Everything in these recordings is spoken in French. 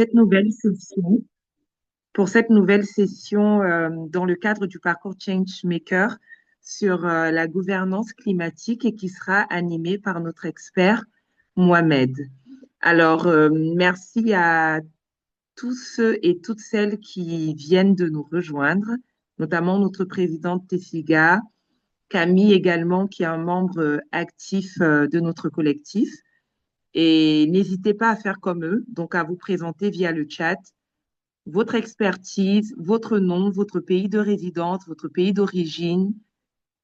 Cette nouvelle session, pour cette nouvelle session dans le cadre du parcours Changemaker sur la gouvernance climatique et qui sera animée par notre expert Mohamed. Alors, merci à tous ceux et toutes celles qui viennent de nous rejoindre, notamment notre présidente Tessiga, Camille également, qui est un membre actif de notre collectif. Et n'hésitez pas à faire comme eux, donc à vous présenter via le chat votre expertise, votre nom, votre pays de résidence, votre pays d'origine,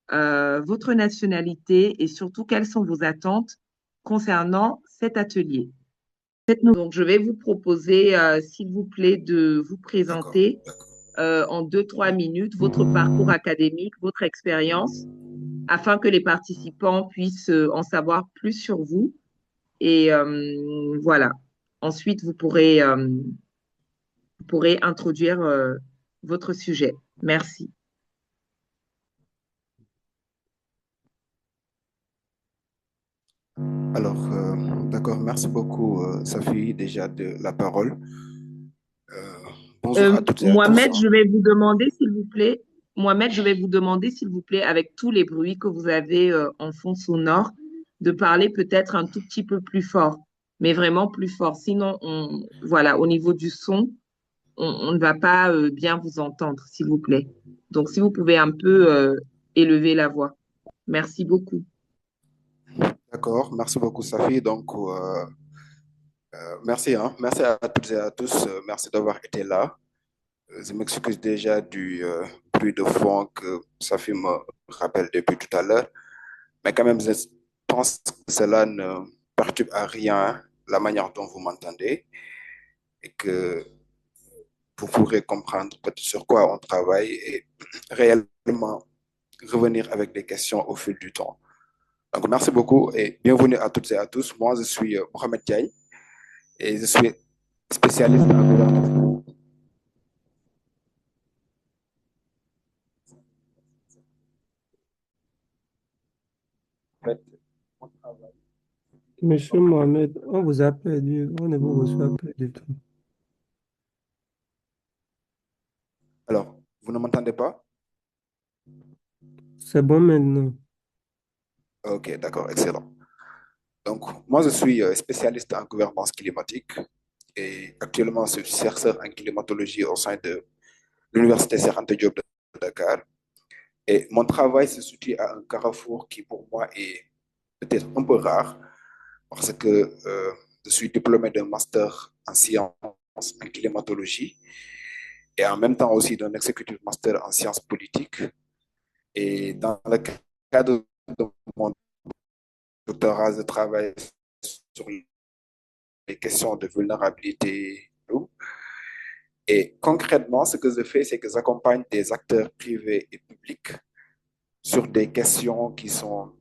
votre nationalité et surtout quelles sont vos attentes concernant cet atelier. Donc, je vais vous proposer, s'il vous plaît, de vous D'accord, présenter d'accord. en 2, 3 minutes votre parcours académique, votre expérience, afin que les participants puissent en savoir plus sur vous. Et voilà. Ensuite, vous pourrez introduire votre sujet. Merci. Alors, d'accord, merci beaucoup, Safi, déjà de la parole. Bonjour à toutes et à tous, Mohamed, hein. je vais vous demander, s'il vous plaît, Mohamed, je vais vous demander, s'il vous plaît, avec tous les bruits que vous avez en fond sonore, de parler peut-être un tout petit peu plus fort, mais vraiment plus fort. Sinon, voilà, au niveau du son, on ne va pas bien vous entendre, s'il vous plaît. Donc, si vous pouvez un peu élever la voix. Merci beaucoup. D'accord, merci beaucoup, Safi. Donc, merci, hein. Merci à toutes et à tous. Merci d'avoir été là. Je m'excuse déjà du bruit de fond que Safi me rappelle depuis tout à l'heure. Mais quand même, je pense que cela ne perturbe à rien la manière dont vous m'entendez et que vous pourrez comprendre sur quoi on travaille et réellement revenir avec des questions au fil du temps. Donc, merci beaucoup et bienvenue à toutes et à tous. Moi, je suis Mohamed Diaye et je suis spécialiste en gouvernance. En fait, mon travail- Monsieur Mohamed, on vous a perdu, on ne vous reçoit plus du tout. Alors, vous ne m'entendez pas? C'est bon maintenant. Ok, d'accord, excellent. Donc, moi, je suis spécialiste en gouvernance climatique et actuellement, je suis chercheur en climatologie au sein de l'Université Cheikh Anta Diop de Dakar. Et mon travail se situe à un carrefour qui, pour moi, est peut-être un peu rare parce que je suis diplômé d'un master en sciences en climatologie et en même temps aussi d'un executive master en sciences politiques. Et dans le cadre de mon doctorat, je travaille sur les questions de vulnérabilité. Et concrètement, ce que je fais, c'est que j'accompagne des acteurs privés et publics sur des questions qui sont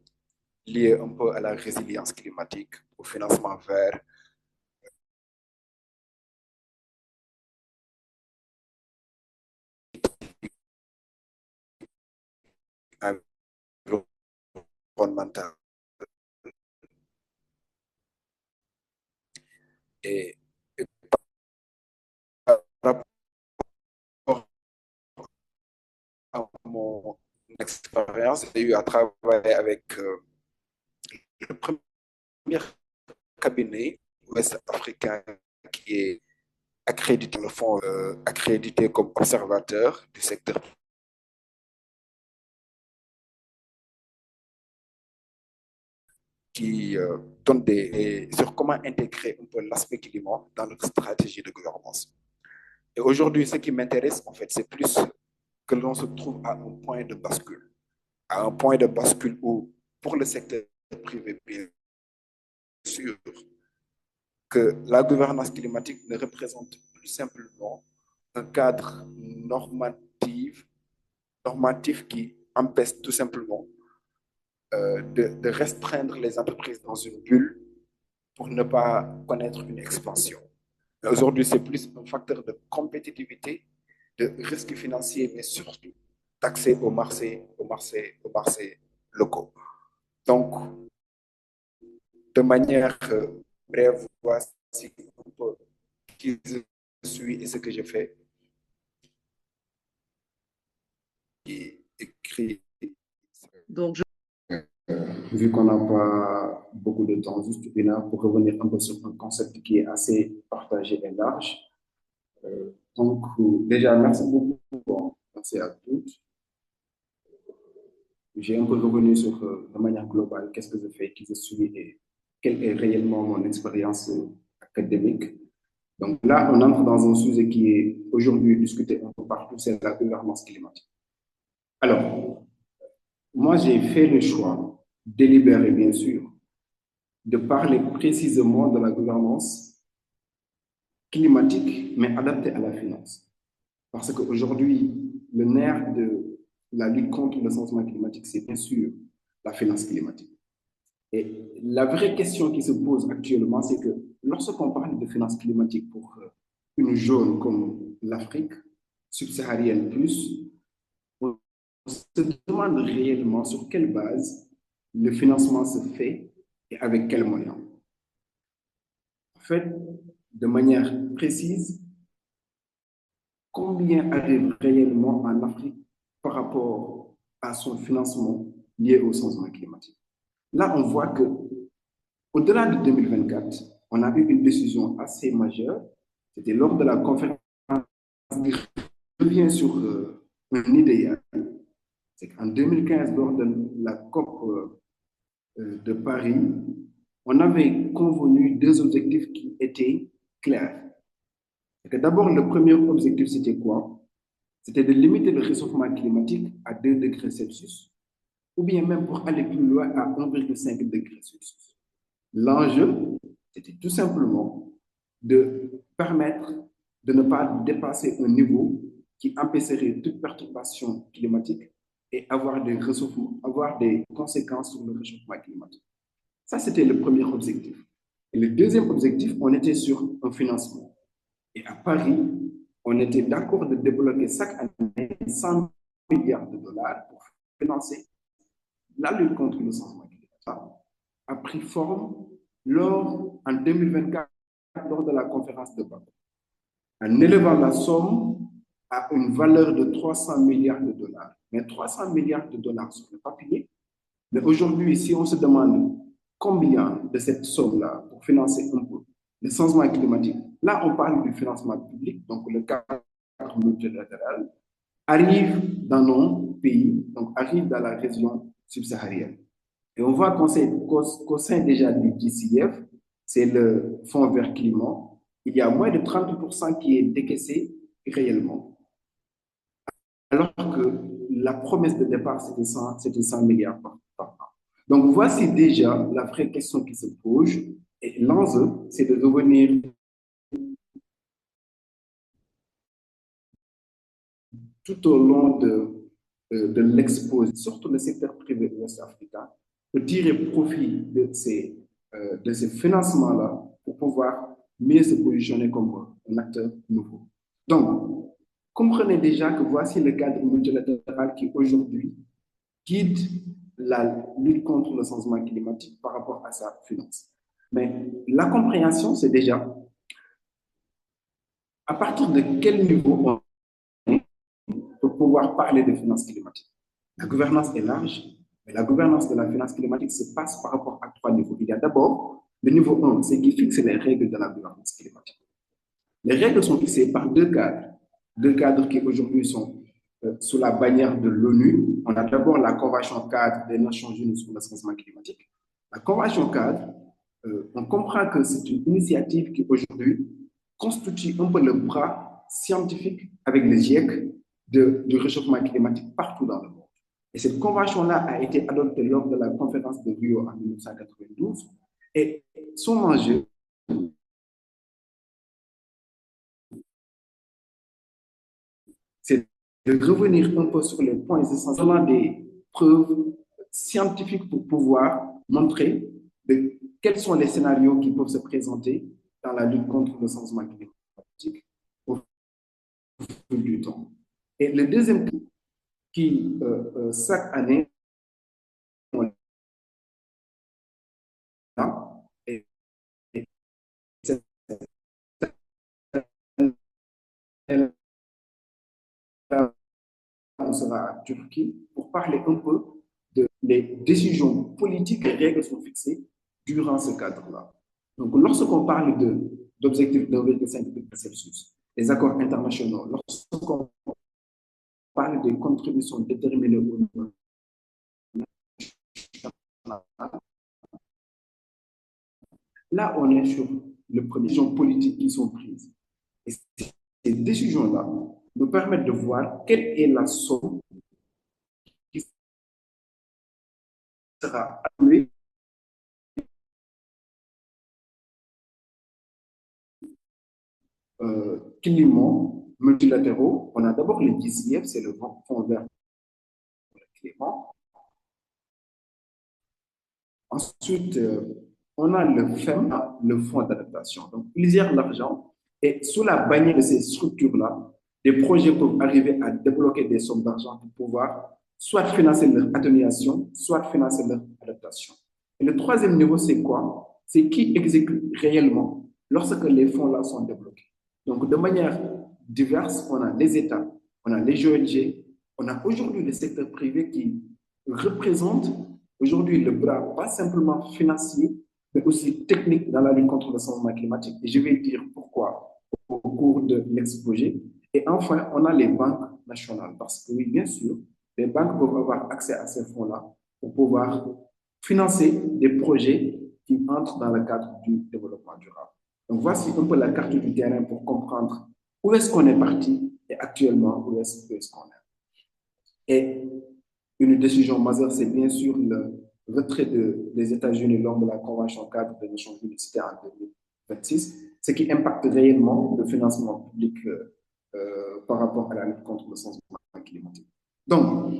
liées un peu à la résilience climatique, au financement vert, environnemental. Et, et par rapport à mon expérience, j'ai eu à travailler avec le premier cabinet ouest-africain qui est accrédité, le fond, accrédité comme observateur du secteur qui donne sur comment intégrer un peu l'aspect climat dans notre stratégie de gouvernance. Et aujourd'hui, ce qui m'intéresse, en fait, c'est plus que l'on se trouve à un point de bascule. À un point de bascule où, pour le secteur privé, bien sûr, que la gouvernance climatique ne représente plus simplement un cadre normatif qui empêche tout simplement de restreindre les entreprises dans une bulle pour ne pas connaître une expansion. Mais aujourd'hui, c'est plus un facteur de compétitivité, de risque financier, mais surtout d'accès aux marchés locaux. Donc, de manière brève, voici un peu qui je suis et ce que je fais, et écrit. Donc, Vu qu'on n'a pas beaucoup de temps, juste une heure pour revenir un peu sur un concept qui est assez partagé et large. Déjà, merci beaucoup. Bon, merci à toutes. J'ai un peu revenu sur, de manière globale, qu'est-ce que je fais, qui je suis et quelle est réellement mon expérience académique. Donc là, on entre dans un sujet qui est aujourd'hui discuté un peu partout, c'est la gouvernance climatique. Alors, moi, j'ai fait le choix, délibéré bien sûr, de parler précisément de la gouvernance climatique, mais adaptée à la finance. Parce qu'aujourd'hui, le nerf de la lutte contre le changement climatique, c'est bien sûr la finance climatique. Et la vraie question qui se pose actuellement, c'est que lorsqu'on parle de finance climatique pour une zone comme l'Afrique subsaharienne plus, on se demande réellement sur quelle base le financement se fait et avec quels moyens. En fait, de manière précise, combien arrive réellement en Afrique par rapport à son financement lié au changement climatique? Là, on voit que au-delà de 2024, on a eu une décision assez majeure. C'était lors de la conférence qui revient sur un idéal. C'est qu'en 2015, lors de la COP de Paris, on avait convenu deux objectifs qui étaient clairs. D'abord, le premier objectif, c'était quoi? C'était de limiter le réchauffement climatique à 2 degrés Celsius, ou bien même pour aller plus loin à 1,5 degrés Celsius. L'enjeu, c'était tout simplement de permettre de ne pas dépasser un niveau qui empêcherait toute perturbation climatique et avoir des conséquences sur le réchauffement climatique. Ça, c'était le premier objectif. Et le deuxième objectif, on était sur un financement. Et à Paris, on était d'accord de débloquer chaque année 100 milliards de dollars pour financer la lutte contre le changement climatique. A pris forme en 2024 lors de la conférence de Bâle, en élevant la somme à une valeur de 300 milliards de dollars. Mais 300 milliards de dollars sur le papier. Mais aujourd'hui, si on se demande combien de cette somme-là pour financer un peu le changement climatique, là, on parle du financement public, donc le cadre multilatéral, arrive dans nos pays, donc arrive dans la région subsaharienne. Et on voit qu'au sein déjà du DCF, c'est le Fonds vert climat, il y a moins de 30% qui est décaissé réellement. Alors que la promesse de départ, c'était 100 milliards par an. Donc voici déjà la vraie question qui se pose. Et l'enjeu, c'est de revenir tout au long de l'exposé, surtout le secteur privé ouest-africain, pour tirer profit de ces financements-là pour pouvoir mieux se positionner comme un acteur nouveau. Donc, comprenez déjà que voici le cadre multilatéral qui aujourd'hui guide la lutte contre le changement climatique par rapport à sa finance. Mais la compréhension, c'est déjà à partir de quel niveau on pour pouvoir parler de finances climatiques. La gouvernance est large, mais la gouvernance de la finance climatique se passe par rapport à trois niveaux. Il y a d'abord le niveau 1, c'est qui fixe les règles de la gouvernance climatique. Les règles sont fixées par deux cadres qui aujourd'hui sont sous la bannière de l'ONU. On a d'abord la Convention cadre des Nations Unies sur le changement climatique. La Convention cadre, on comprend que c'est une initiative qui aujourd'hui constitue un peu le bras scientifique avec les GIEC du réchauffement climatique partout dans le monde. Et cette convention-là a été adoptée lors de la conférence de Rio en 1992. Et son enjeu, c'est de revenir un peu sur les points essentiellement des preuves scientifiques pour pouvoir montrer quels sont les scénarios qui peuvent se présenter dans la lutte contre le changement climatique au fil du temps. Et le deuxième qui, chaque année, on a, et cette on sera à Turquie pour parler un peu des décisions politiques et règles sont fixées durant ce cadre-là. Donc, lorsqu'on parle d'objectifs de 1,5 degré Celsius, les accords internationaux, lorsqu'on parle des contributions déterminées au niveau national, là, on est sur les décisions politiques qui sont prises. Et ces décisions-là nous permettent de voir quelle est la somme qui sera allouée climat multilatéraux. On a d'abord les DCF, c'est le Fonds vert pour le climat. Ensuite, on a le FEM, le Fonds d'adaptation. Donc, ils gèrent l'argent et sous la bannière de ces structures-là, des projets peuvent arriver à débloquer des sommes d'argent pour pouvoir soit financer leur atténuation, soit financer leur adaptation. Et le troisième niveau, c'est quoi? C'est qui exécute réellement lorsque les fonds-là sont débloqués. Donc, de manière diverse, on a les États, on a les ONG, on a aujourd'hui le secteur privé qui représente aujourd'hui le bras, pas simplement financier, mais aussi technique dans la lutte contre le changement climatique. Et je vais dire pourquoi au cours de l'exposé. Et enfin, on a les banques nationales, parce que oui, bien sûr, les banques peuvent avoir accès à ces fonds-là pour pouvoir financer des projets qui entrent dans le cadre du développement durable. Donc, voici un peu la carte du terrain pour comprendre où est-ce qu'on est parti et actuellement où est-ce qu'on est. Et une décision majeure, c'est bien sûr le retrait des États-Unis lors de la Convention cadre des Nations Unies en 2026, ce qui impacte réellement le financement public par rapport à la lutte contre le changement climatique. Donc,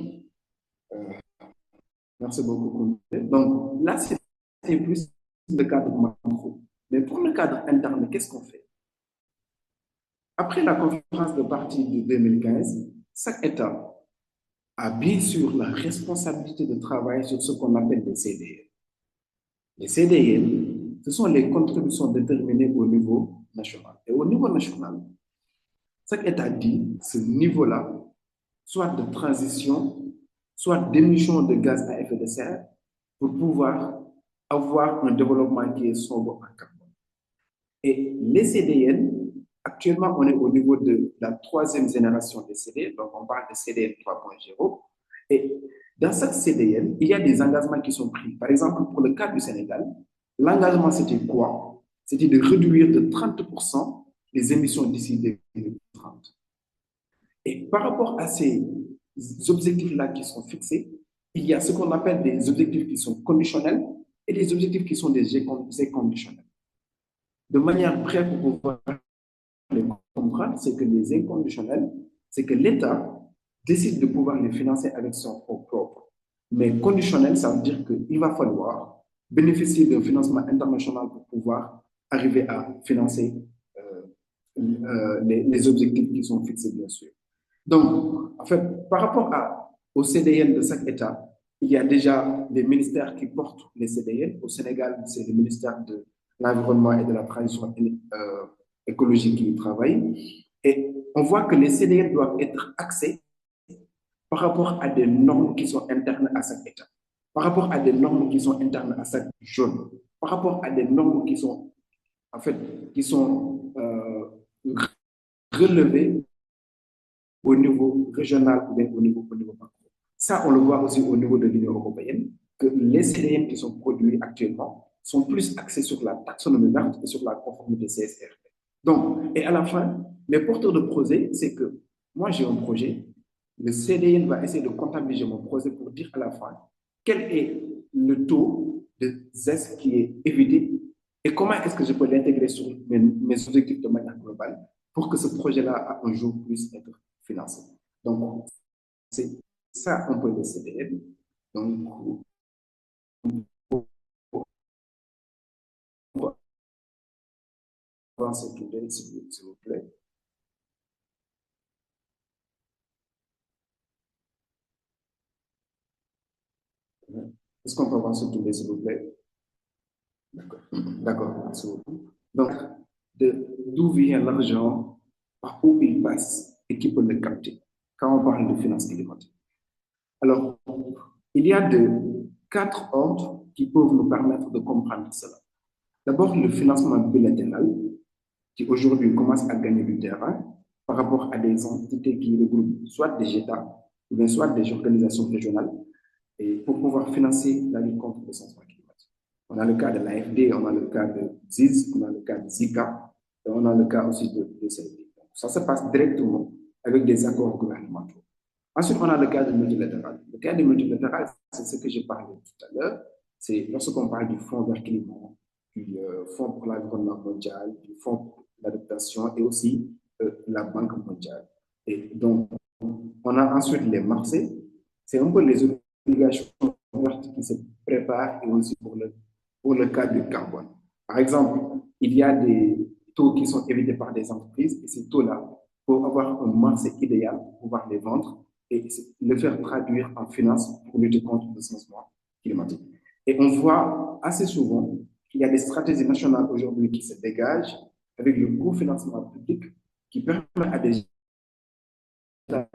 merci beaucoup. Donc, là, c'est plus le cadre macro. Mais pour le cadre interne, qu'est-ce qu'on fait? Après la conférence de Paris de 2015, chaque État a bien sûr la responsabilité de travailler sur ce qu'on appelle les CDN. Les CDN, ce sont les contributions déterminées au niveau national. Et au niveau national, chaque État dit ce niveau-là, soit de transition, soit d'émission de gaz à effet de serre, pour pouvoir avoir un développement qui est sobre en carbone. Et les CDN, actuellement, on est au niveau de la troisième génération des CDN, donc on parle de CDN 3.0. Et dans cette CDN, il y a des engagements qui sont pris. Par exemple, pour le cas du Sénégal, l'engagement, c'était quoi? C'était de réduire de 30% les émissions d'ici 2030. Et par rapport à ces objectifs-là qui sont fixés, il y a ce qu'on appelle des objectifs qui sont conditionnels et des objectifs qui sont des inconditionnels. De manière brève, pour pouvoir les comprendre, c'est que les inconditionnels, c'est que l'État décide de pouvoir les financer avec son fonds propre. Mais conditionnel, ça veut dire qu'il va falloir bénéficier d'un financement international pour pouvoir arriver à financer les objectifs qui sont fixés, bien sûr. Donc, en fait, par rapport au CDN de chaque État, il y a déjà des ministères qui portent les CDN. Au Sénégal, c'est le ministère de l'Environnement et de la Transition écologique qui y travaille. Et on voit que les CDN doivent être axés par rapport à des normes qui sont internes à chaque État, par rapport à des normes qui sont internes à chaque zone, par rapport à des normes qui sont, en fait, qui sont relevées au niveau régional ou bien au niveau macro. Ça, on le voit aussi au niveau de l'Union européenne, que les CDN qui sont produits actuellement sont plus axés sur la taxonomie verte et sur la conformité CSRD. Donc, et à la fin, les porteurs de projet, c'est que moi, j'ai un projet, le CDN va essayer de comptabiliser mon projet pour dire à la fin quel est le taux de ZES qui est évité et comment est-ce que je peux l'intégrer sur mes objectifs de manière globale pour que ce projet-là, un jour, puisse être financé. Donc, c'est ça un peu le CDN. Donc, on va avancer tout de suite, s'il vous plaît. Est-ce qu'on peut avancer tout de suite, s'il vous plaît? D'accord, merci beaucoup. Donc, d'où vient l'argent? par où il passe et qui peut le capter quand on parle de finances climatiques. Alors, il y a quatre ordres qui peuvent nous permettre de comprendre cela. D'abord, le financement bilatéral, qui aujourd'hui commence à gagner du terrain par rapport à des entités qui regroupent soit des États ou bien soit des organisations régionales et pour pouvoir financer la lutte contre le changement climatique. On a le cas de l'AFD, on a le cas de ZIZ, on a le cas de Zika, et on a le cas aussi de CLD. Ça se passe directement avec des accords gouvernementaux. Ensuite, on a le cas du multilatéral. Le cas du multilatéral, c'est ce que j'ai parlé tout à l'heure. C'est lorsqu'on parle du Fonds vert climat, du Fonds pour l'environnement mondial, du Fonds pour l'adaptation et aussi la Banque mondiale. Et donc, on a ensuite les marchés. C'est un peu les obligations vertes qui se préparent et aussi pour le cas du carbone. Par exemple, il y a des taux qui sont évités par des entreprises et ces taux-là, pour avoir un marché idéal, pour pouvoir les vendre et le faire traduire en finance pour lutter contre le changement climatique. Et on voit assez souvent qu'il y a des stratégies nationales aujourd'hui qui se dégagent avec le co-financement public qui permet à des États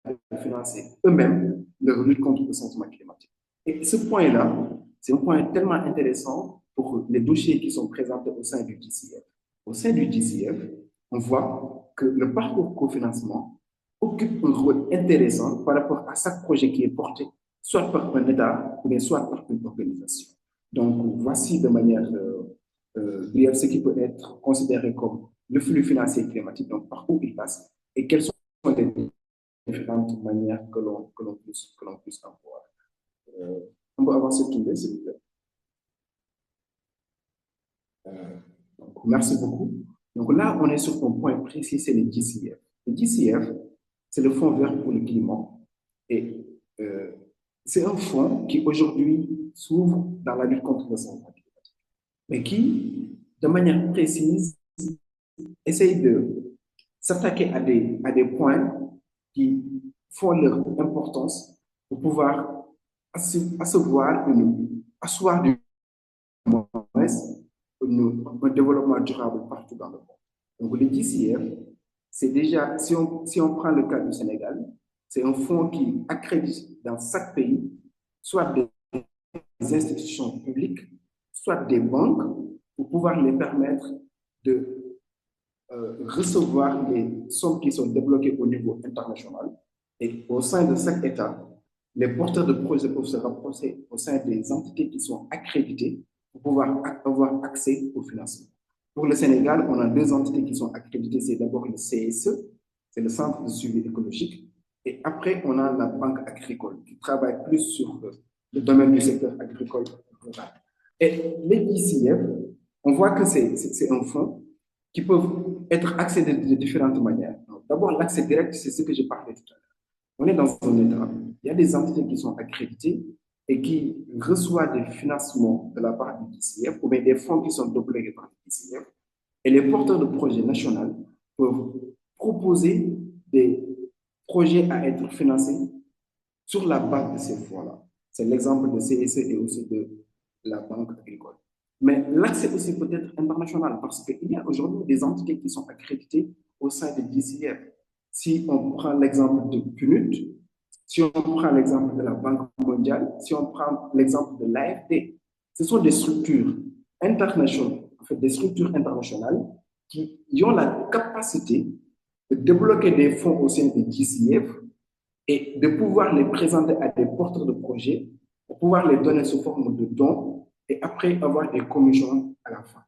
de financer eux-mêmes leur lutte contre le changement climatique. Et ce point-là, c'est un point tellement intéressant pour les dossiers qui sont présentés au sein du DCF. Au sein du DCF, on voit que le parcours cofinancement occupe un rôle intéressant par rapport à chaque projet qui est porté, soit par un État ou bien soit par une organisation. Donc, voici de manière brève ce qui peut être considéré comme le flux financier climatique, donc par où il passe, et quelles sont les différentes manières que l'on puisse en voir. On peut avancer tout de s'il vous plaît. Donc, merci beaucoup. Donc là, on est sur un point précis, c'est le DCF. Le DCF, c'est le Fonds vert pour le climat. Et c'est un fonds qui aujourd'hui s'ouvre dans la lutte contre le changement climatique, mais qui, de manière précise, essaye de s'attaquer à des points qui font leur importance pour pouvoir asseoir du moins un développement durable partout dans le monde. Donc, le DCF, c'est déjà, si on prend le cas du Sénégal, c'est un fonds qui accrédite dans chaque pays soit des institutions publiques, soit des banques, pour pouvoir les permettre de recevoir les sommes qui sont débloquées au niveau international. Et au sein de chaque État, les porteurs de projets peuvent se rapprocher au sein des entités qui sont accréditées pour pouvoir avoir accès au financement. Pour le Sénégal, on a deux entités qui sont accréditées. C'est d'abord le CSE, c'est le Centre de suivi écologique. Et après, on a la Banque agricole qui travaille plus sur le domaine du secteur agricole. Et les ICF, on voit que c'est un fonds qui peuvent être accédés de différentes manières. D'abord, l'accès direct, c'est ce que j'ai parlé tout à l'heure. On est dans un État, il y a des entités qui sont accréditées et qui reçoivent des financements de la part du DCF ou bien des fonds qui sont débloqués par le DCF. Et les porteurs de projets nationaux peuvent proposer des projets à être financés sur la base de ces fonds-là. C'est l'exemple de CSE et aussi de la Banque agricole. Mais l'accès aussi peut être international parce qu'il y a aujourd'hui des entités qui sont accréditées au sein de DCF. Si on prend l'exemple de PNUD, si on prend l'exemple de la Banque mondiale, si on prend l'exemple de l'AFD, ce sont des structures internationales, en fait des structures internationales qui ont la capacité de débloquer des fonds au sein de DCF et de pouvoir les présenter à des porteurs de projets pour pouvoir les donner sous forme de dons et après avoir des commissions à la fin.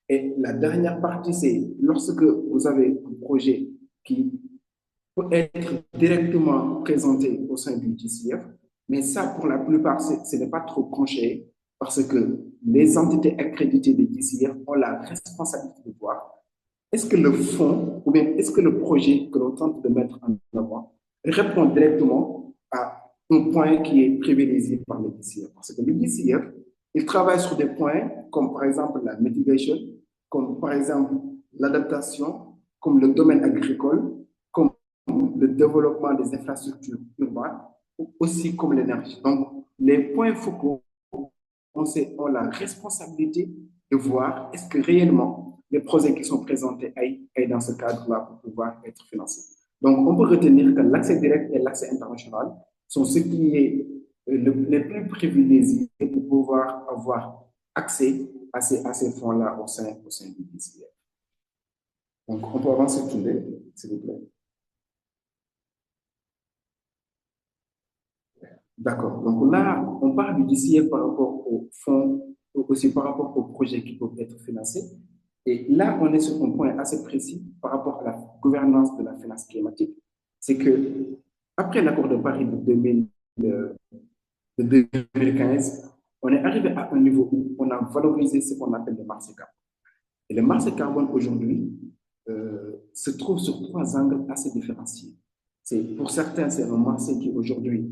Et la dernière partie, c'est lorsque vous avez un projet qui peut être directement présenté au sein du DCF, mais ça, pour la plupart, ce n'est pas trop conseillé parce que les entités accréditées des DCF ont la responsabilité de voir est-ce que le fonds ou bien est-ce que le projet que l'on tente de mettre en avant répond directement à un point qui est privilégié par le DCF. Parce que le DCF, il travaille sur des points comme par exemple la mitigation, comme par exemple l'adaptation, comme le domaine agricole, comme le développement des infrastructures urbaines, aussi comme l'énergie. Donc, les points focaux, on la responsabilité de voir est-ce que réellement les projets qui sont présentés aillent dans ce cadre-là pour pouvoir être financés. Donc, on peut retenir que l'accès direct et l'accès international sont ce qui est les plus privilégiés pour pouvoir avoir accès à ces fonds-là au sein du DCF. Donc, on peut avancer, s'il vous plaît. D'accord. Donc là, on parle du DCF par rapport aux fonds, aussi par rapport aux projets qui peuvent être financés. Et là, on est sur un point assez précis par rapport à la gouvernance de la finance climatique. C'est que, après l'accord de Paris de 2015, on est arrivé à un niveau où on a valorisé ce qu'on appelle le marché carbone. Et le marché carbone aujourd'hui se trouve sur trois angles assez différenciés. Pour certains, c'est un marché qui aujourd'hui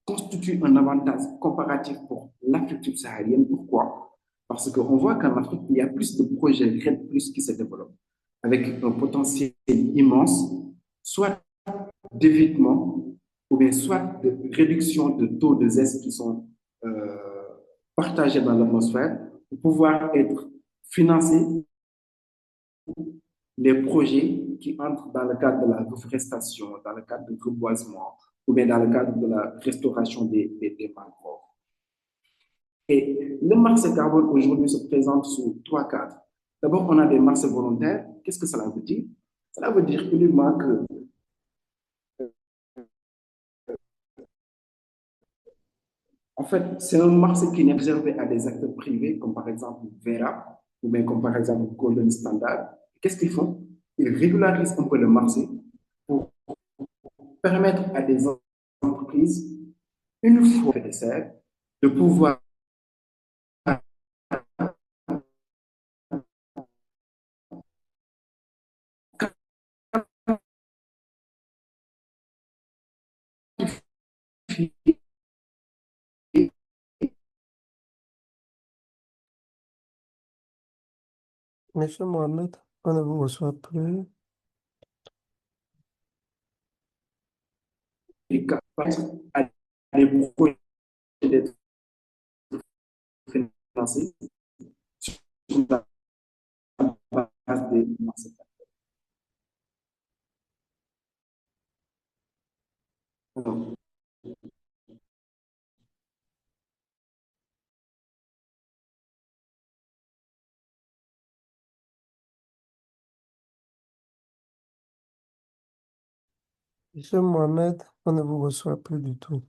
constitue un avantage comparatif pour l'Afrique subsaharienne. Pourquoi? Parce qu'on voit qu'en Afrique, il y a plus de projets RED+ qui se développent, avec un potentiel immense, soit d'évitement, ou bien soit de réduction de taux de zeste qui sont partagés dans l'atmosphère, pour pouvoir être financés les projets qui entrent dans le cadre de la reforestation, dans le cadre du reboisement, ou bien dans le cadre de la restauration des mangroves. Et le marché carbone aujourd'hui se présente sous trois cadres. D'abord, on a des marchés volontaires. Qu'est-ce que cela veut dire? Cela veut dire uniquement que en fait, c'est un marché qui n'est réservé à des acteurs privés, comme par exemple Vera, ou bien comme par exemple Golden Standard. Qu'est-ce qu'ils font? Ils régularisent un peu le marché pour permettre à des entreprises, une fois fait d'essai, de pouvoir Monsieur Mohamed, on ne vous reçoit plus. à des projets d'être financés sur la base des marchés. Monsieur Mohamed, on ne vous reçoit plus du tout.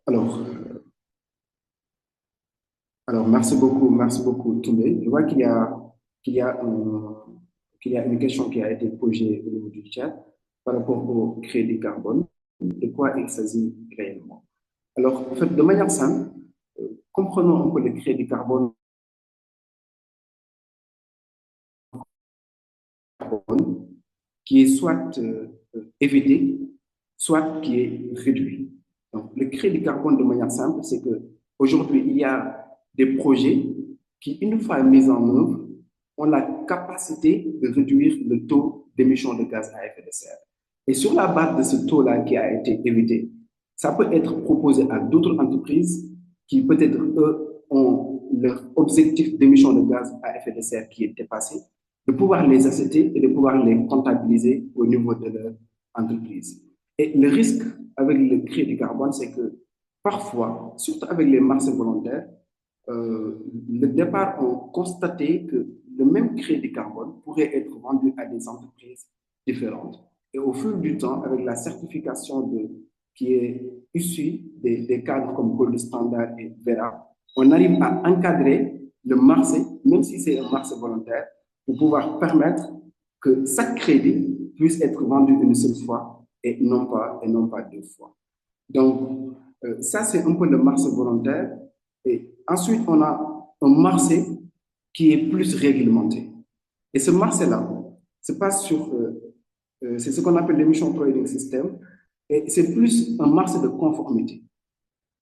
Alors, alors merci beaucoup, Toumé. Je vois qu'il y a, qu'il y a une question qui a été posée au niveau du chat par rapport au crédit carbone. De quoi il s'agit réellement? Alors, en fait, de manière simple, comprenons un peu le crédit carbone qui est soit évité, soit qui est réduit. Donc, le crédit carbone, de manière simple, c'est que aujourd'hui il y a des projets qui, une fois mis en œuvre, ont la capacité de réduire le taux d'émission de gaz à effet de serre. Et sur la base de ce taux-là qui a été évité, ça peut être proposé à d'autres entreprises qui, peut-être, eux, ont leur objectif d'émission de gaz à effet de serre qui est dépassé, de pouvoir les accepter et de pouvoir les comptabiliser au niveau de leur entreprise. Et le risque avec le crédit carbone, c'est que parfois, surtout avec les marchés volontaires, le départ ont constaté que le même crédit carbone pourrait être vendu à des entreprises différentes. Et au fil du temps, avec la certification qui est issue des cadres comme Gold Standard et Vera, on arrive à encadrer le marché, même si c'est un marché volontaire, pour pouvoir permettre que chaque crédit puisse être vendu une seule fois et non pas deux fois. Donc, ça, c'est un peu le marché volontaire. Et ensuite, on a un marché qui est plus réglementé. Et ce marché-là, c'est pas c'est ce qu'on appelle l'émission trading system. Et c'est plus un marché de conformité.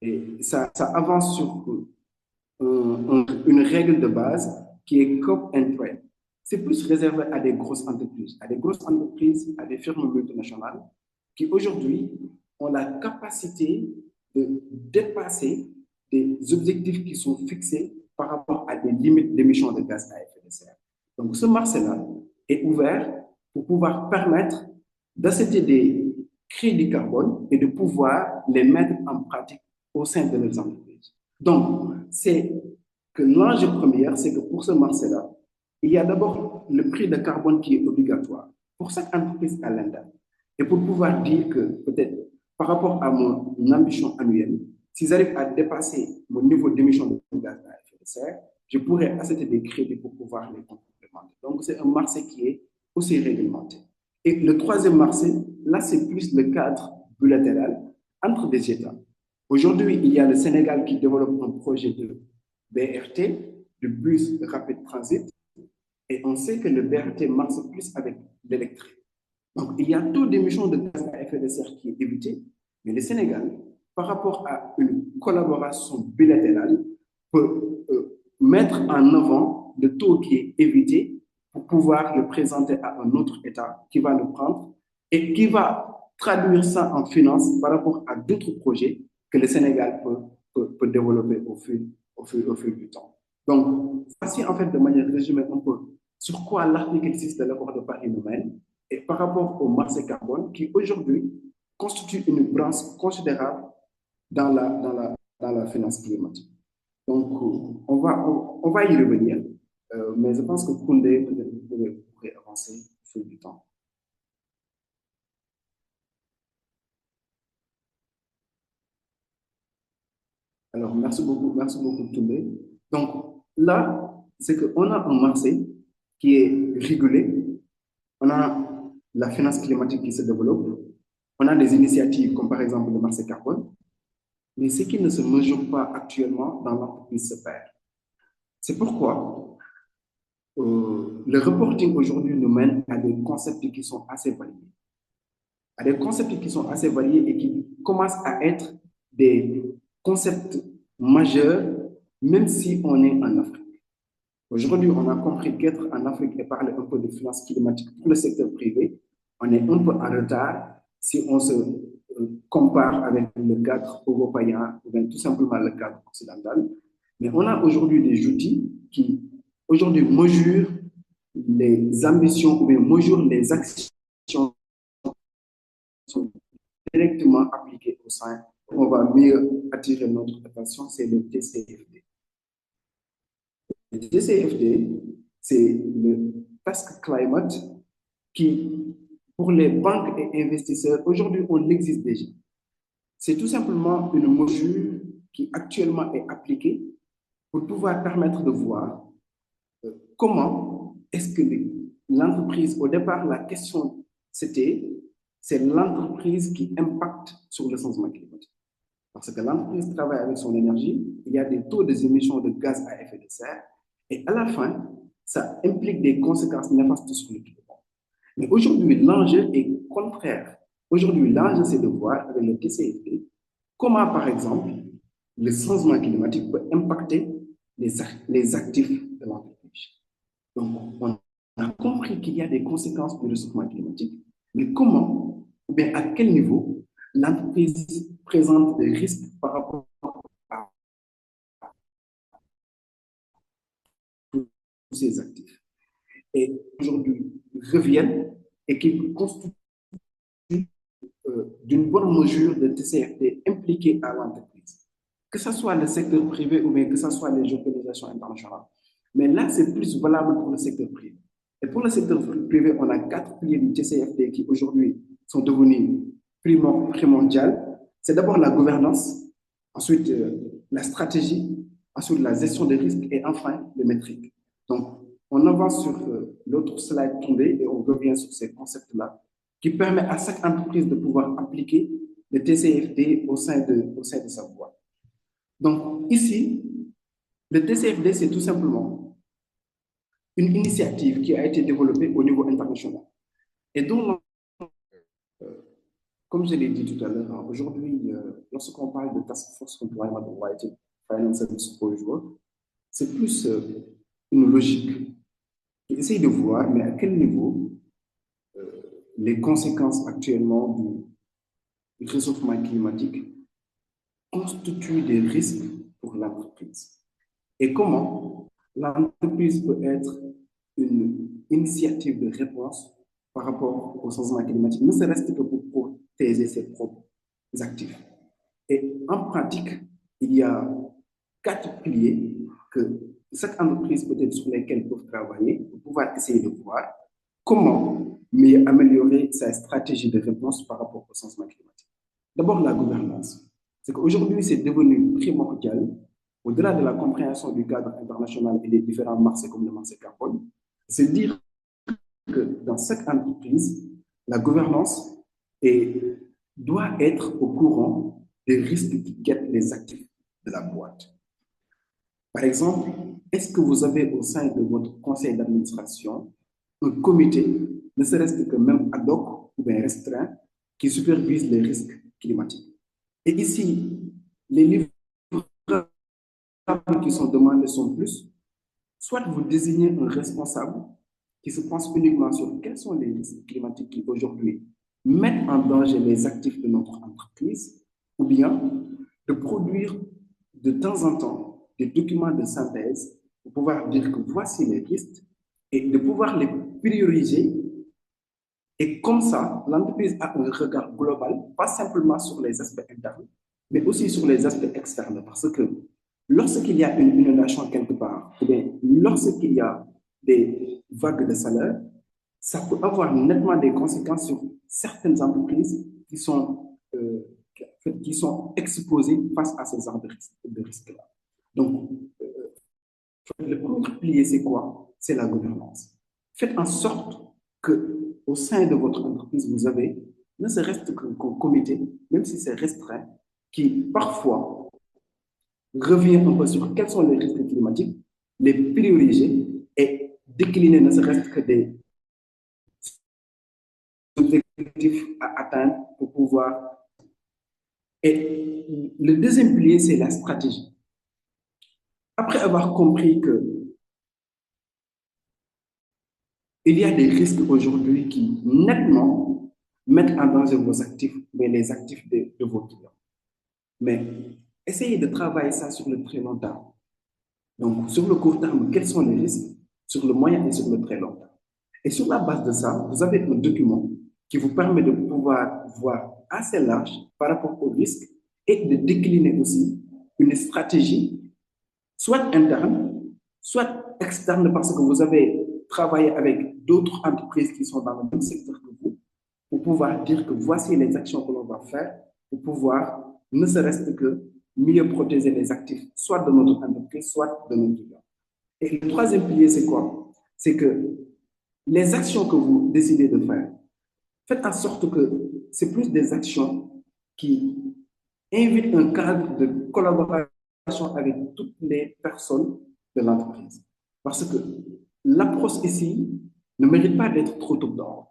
Et ça avance sur une règle de base qui est Cop and Trade. C'est plus réservé à des grosses entreprises, à des firmes multinationales qui aujourd'hui ont la capacité de dépasser des objectifs qui sont fixés par rapport à des limites d'émissions de gaz à effet de serre. Donc, ce marché-là est ouvert pour pouvoir permettre d'accepter des crédits carbone et de pouvoir les mettre en pratique au sein de leurs entreprises. Donc, c'est que l'enjeu premier, c'est que pour ce marché-là, il y a d'abord le prix de carbone qui est obligatoire pour chaque entreprise à l'interne. Et pour pouvoir dire que peut-être par rapport à mon ambition annuelle, si j'arrive à dépasser mon niveau d'émission de gaz à effet de serre, je pourrais accepter des crédits pour pouvoir les complémenter. Donc, c'est un marché qui est aussi réglementé. Et le troisième marché, là, c'est plus le cadre bilatéral entre des États. Aujourd'hui, il y a le Sénégal qui développe un projet de BRT, de bus rapid transit, et on sait que le BRT marche plus avec l'électrique. Donc, il y a taux d'émission de gaz à effet de serre qui est évité, mais le Sénégal, par rapport à une collaboration bilatérale, peut mettre en avant le taux qui est évité pour pouvoir le présenter à un autre État qui va le prendre et qui va traduire ça en finance par rapport à d'autres projets que le Sénégal peut développer au fil du temps. Donc, voici en fait de manière résumée un peu sur quoi l'article 6 de l'accord de Paris nous mène et par rapport au marché carbone qui aujourd'hui constitue une branche considérable dans la finance climatique. Donc, on va y revenir, mais je pense que Koundé pourrait avancer au fil du temps. Alors, merci beaucoup, Koundé. Donc, là, c'est qu'on a un marché qui est régulé, on a la finance climatique qui se développe, on a des initiatives comme par exemple le marché carbone, mais ce qui ne se mesure pas actuellement dans l'entreprise se perd. C'est pourquoi le reporting aujourd'hui nous mène à des concepts qui sont assez variés. À des concepts qui sont assez variés et qui commencent à être des concepts majeurs, même si on est en Afrique. Aujourd'hui, on a compris qu'être en Afrique et parler un peu de finances climatiques pour le secteur privé, on est un peu en retard si on se compare avec le cadre européen ou bien tout simplement le cadre occidental. Mais on a aujourd'hui des outils qui, aujourd'hui, mesurent les ambitions ou bien mesurent les actions qui sont directement appliquées au sein. On va mieux attirer notre attention, c'est le TCFD. Le TCFD, c'est le Task Climate qui, pour les banques et investisseurs, aujourd'hui, on existe déjà. C'est tout simplement une mesure qui actuellement est appliquée pour pouvoir permettre de voir comment est-ce que l'entreprise, au départ, la question c'était, c'est l'entreprise qui impacte sur le changement climatique. Parce que l'entreprise travaille avec son énergie, il y a des taux d'émissions de gaz à effet de serre, et à la fin, ça implique des conséquences néfastes sur le climat. Mais aujourd'hui, l'enjeu est contraire. Aujourd'hui, l'enjeu, c'est de voir avec le TCFD comment, par exemple, le changement climatique peut impacter les actifs de l'entreprise. Donc, on a compris qu'il y a des conséquences du réchauffement climatique, mais comment, ou bien à quel niveau, l'entreprise présente des risques par rapport à tous ces actifs. Et aujourd'hui, reviennent et qui constituent d'une bonne mesure de TCFD impliquée à l'entreprise, que ce soit le secteur privé ou bien que ce soit les organisations internationales. Mais là, c'est plus valable pour le secteur privé. Et pour le secteur privé, on a 4 piliers du TCFD qui aujourd'hui sont devenus primordiaux. C'est d'abord la gouvernance, ensuite la stratégie, ensuite la gestion des risques et enfin les métriques. Donc, on avance sur l'autre slide tombé et on revient sur ces concepts-là qui permet à chaque entreprise de pouvoir appliquer le TCFD au sein de sa boîte. Donc, ici, le TCFD, c'est tout simplement une initiative qui a été développée au niveau international. Et donc, comme je l'ai dit tout à l'heure, aujourd'hui, lorsqu'on parle de Task Force Compliance Related Financial Disclosure, c'est plus une logique qui essaye de voir, mais à quel niveau les conséquences actuellement du réchauffement climatique constituent des risques pour l'entreprise. Et comment l'entreprise peut être une initiative de réponse par rapport au changement climatique, ne serait-ce que pour protéger ses propres actifs. Et en pratique, il y a 4 piliers que chaque entreprise peut-être sur lesquels peuvent travailler pour pouvoir essayer de voir comment mieux améliorer sa stratégie de réponse par rapport au changement climatique. D'abord, la gouvernance. C'est qu'aujourd'hui, c'est devenu primordial, au-delà de la compréhension du cadre international et des différents marchés comme le marché carbone, c'est dire que dans chaque entreprise, la gouvernance doit être au courant des risques qui guettent les actifs de la boîte. Par exemple, est-ce que vous avez au sein de votre conseil d'administration un comité, ne serait-ce que même ad hoc ou bien restreint, qui supervise les risques climatiques? Et ici, les livrables qui sont demandés sont plus, soit vous désignez un responsable qui se pense uniquement sur quels sont les risques climatiques qui aujourd'hui mettent en danger les actifs de notre entreprise, ou bien de produire de temps en temps des documents de synthèse pour pouvoir dire que voici les risques et de pouvoir les prioriser. Et comme ça, l'entreprise a un regard global, pas simplement sur les aspects internes, mais aussi sur les aspects externes. Parce que lorsqu'il y a une inondation quelque part, ou bien lorsqu'il y a des vagues de chaleur, ça peut avoir nettement des conséquences sur certaines entreprises qui sont exposées face à ces genres de risques-là. Donc, le premier pilier, c'est quoi? C'est la gouvernance. Faites en sorte qu'au sein de votre entreprise, vous avez ne serait-ce qu'un comité, même si c'est restreint, qui parfois revient un peu sur quels sont les risques climatiques, les prioriser et décliner ne serait-ce que des objectifs à atteindre pour pouvoir. Et le deuxième pilier, c'est la stratégie. Après avoir compris que il y a des risques aujourd'hui qui nettement mettent en danger vos actifs, mais les actifs de vos clients. Mais essayez de travailler ça sur le très long terme. Donc, sur le court terme, quels sont les risques? Sur le moyen et sur le très long terme. Et sur la base de ça, vous avez un document qui vous permet de pouvoir voir assez large par rapport aux risques et de décliner aussi une stratégie, soit interne, soit externe, parce que vous avez travaillé avec d'autres entreprises qui sont dans le même secteur que vous, pour pouvoir dire que voici les actions que l'on va faire pour pouvoir, ne serait-ce que mieux protéger les actifs, soit de notre entreprise, soit de nos clients. Et le troisième pilier, c'est quoi? C'est que les actions que vous décidez de faire, faites en sorte que c'est plus des actions qui invitent un cadre de collaboration avec toutes les personnes de l'entreprise. Parce que l'approche ici ne mérite pas d'être trop top-down.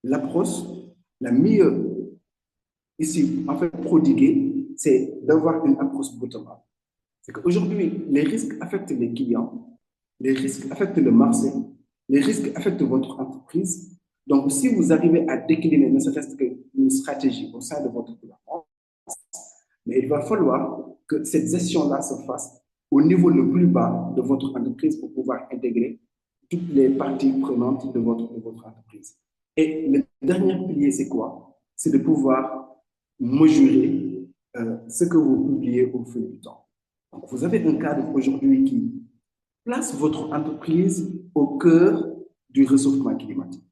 L'approche la mieux ici, en fait, prodiguée, c'est d'avoir une approche bottom-up. C'est qu'aujourd'hui, les risques affectent les clients, les risques affectent le marché, les risques affectent votre entreprise. Donc, si vous arrivez à décliner ne serait-ce qu'une stratégie au sein de votre gouvernement, mais il va falloir que cette gestion-là se fasse au niveau le plus bas de votre entreprise pour pouvoir intégrer toutes les parties prenantes de votre entreprise. Et le dernier pilier, c'est quoi? C'est de pouvoir mesurer ce que vous publiez au fil du temps. Donc, vous avez un cadre aujourd'hui qui place votre entreprise au cœur du réchauffement climatique,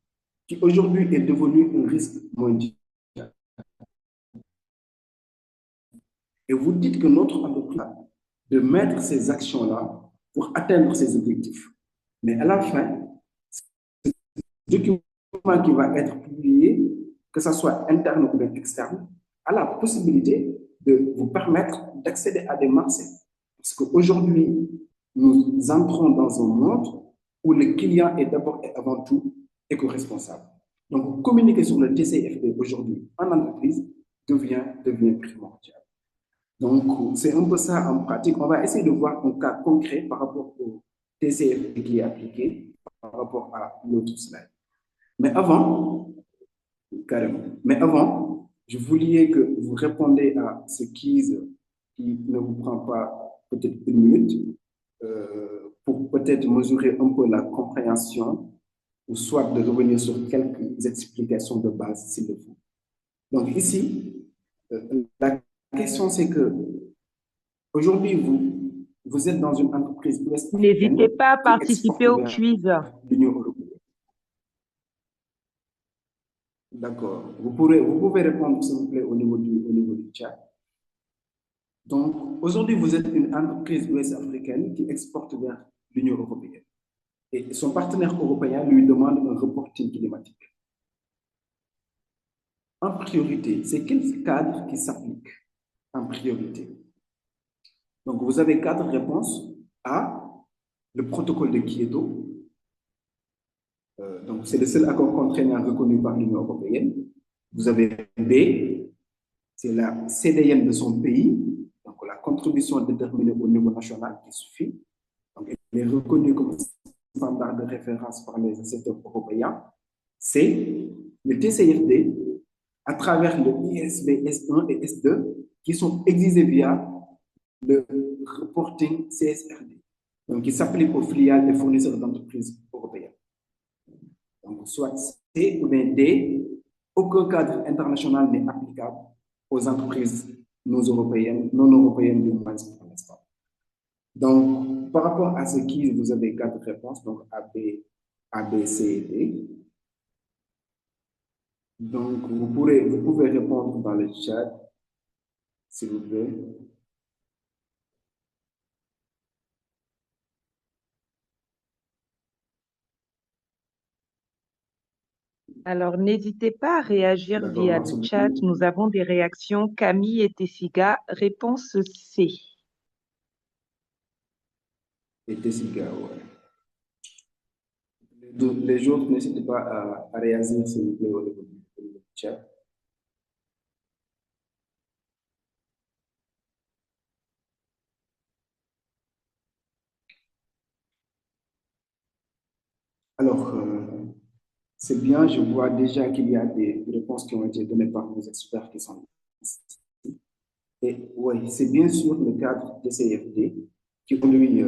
qui aujourd'hui est devenu un risque mondial. Et vous dites que notre entreprise a de mettre ces actions-là pour atteindre ses objectifs. Mais à la fin, ce document qui va être publié, que ce soit interne ou externe, a la possibilité de vous permettre d'accéder à des marchés. Parce qu'aujourd'hui, nous entrons dans un monde où le client est d'abord et avant tout éco-responsable. Donc, communiquer sur le TCFD aujourd'hui en entreprise devient primordial. Donc, c'est un peu ça en pratique. On va essayer de voir un cas concret par rapport TCFD qui est appliqué par rapport à l'autre slide. Mais avant, carrément, mais avant, je voulais que vous répondiez à ce quiz qui ne vous prend pas peut-être une minute pour peut-être mesurer un peu la compréhension ou soit de revenir sur quelques explications de base s'il le faut. Donc ici, la question c'est que aujourd'hui, vous êtes dans une entreprise N'hésitez pas à qui exporte participer au vers quiz. l'Union européenne. D'accord. Vous pouvez répondre, s'il vous plaît, au niveau du chat. Donc, aujourd'hui, vous êtes une entreprise ouest-africaine qui exporte vers l'Union européenne. Et son partenaire européen lui demande un reporting climatique. En priorité, c'est quel cadre qui s'applique en priorité? Donc, vous avez 4 réponses. A, le protocole de Kyoto. Donc, c'est le seul accord contraignant reconnu par l'Union européenne. Vous avez B, c'est la CDM de son pays. Donc, la contribution déterminée au niveau national qui suffit. Donc, elle est reconnue comme standard de référence par les institutions européens. C'est le TCFD à travers le ISB S1 et S2 qui sont exigés via le reporting CSRD. Donc, il s'applique aux filiales des fournisseurs d'entreprises européennes. Donc, soit C ou bien D, aucun cadre international n'est applicable aux entreprises non européennes du moins pour l'instant. Donc, par rapport à ce qui, vous avez 4 réponses, donc A, B, C et D. Donc, vous pouvez répondre dans le chat, s'il vous plaît. Alors, n'hésitez pas à réagir via le Merci chat. beaucoup. Nous avons des réactions. Camille et Tessiga, réponse C. Et Tessiga, ouais. Les autres, n'hésitez pas à réagir, s'il vous plaît, au niveau du chat. Alors, c'est bien, je vois déjà qu'il y a des réponses qui ont été données par nos experts qui sont ici. Et oui, c'est bien sûr le cadre TCFD qui, lui,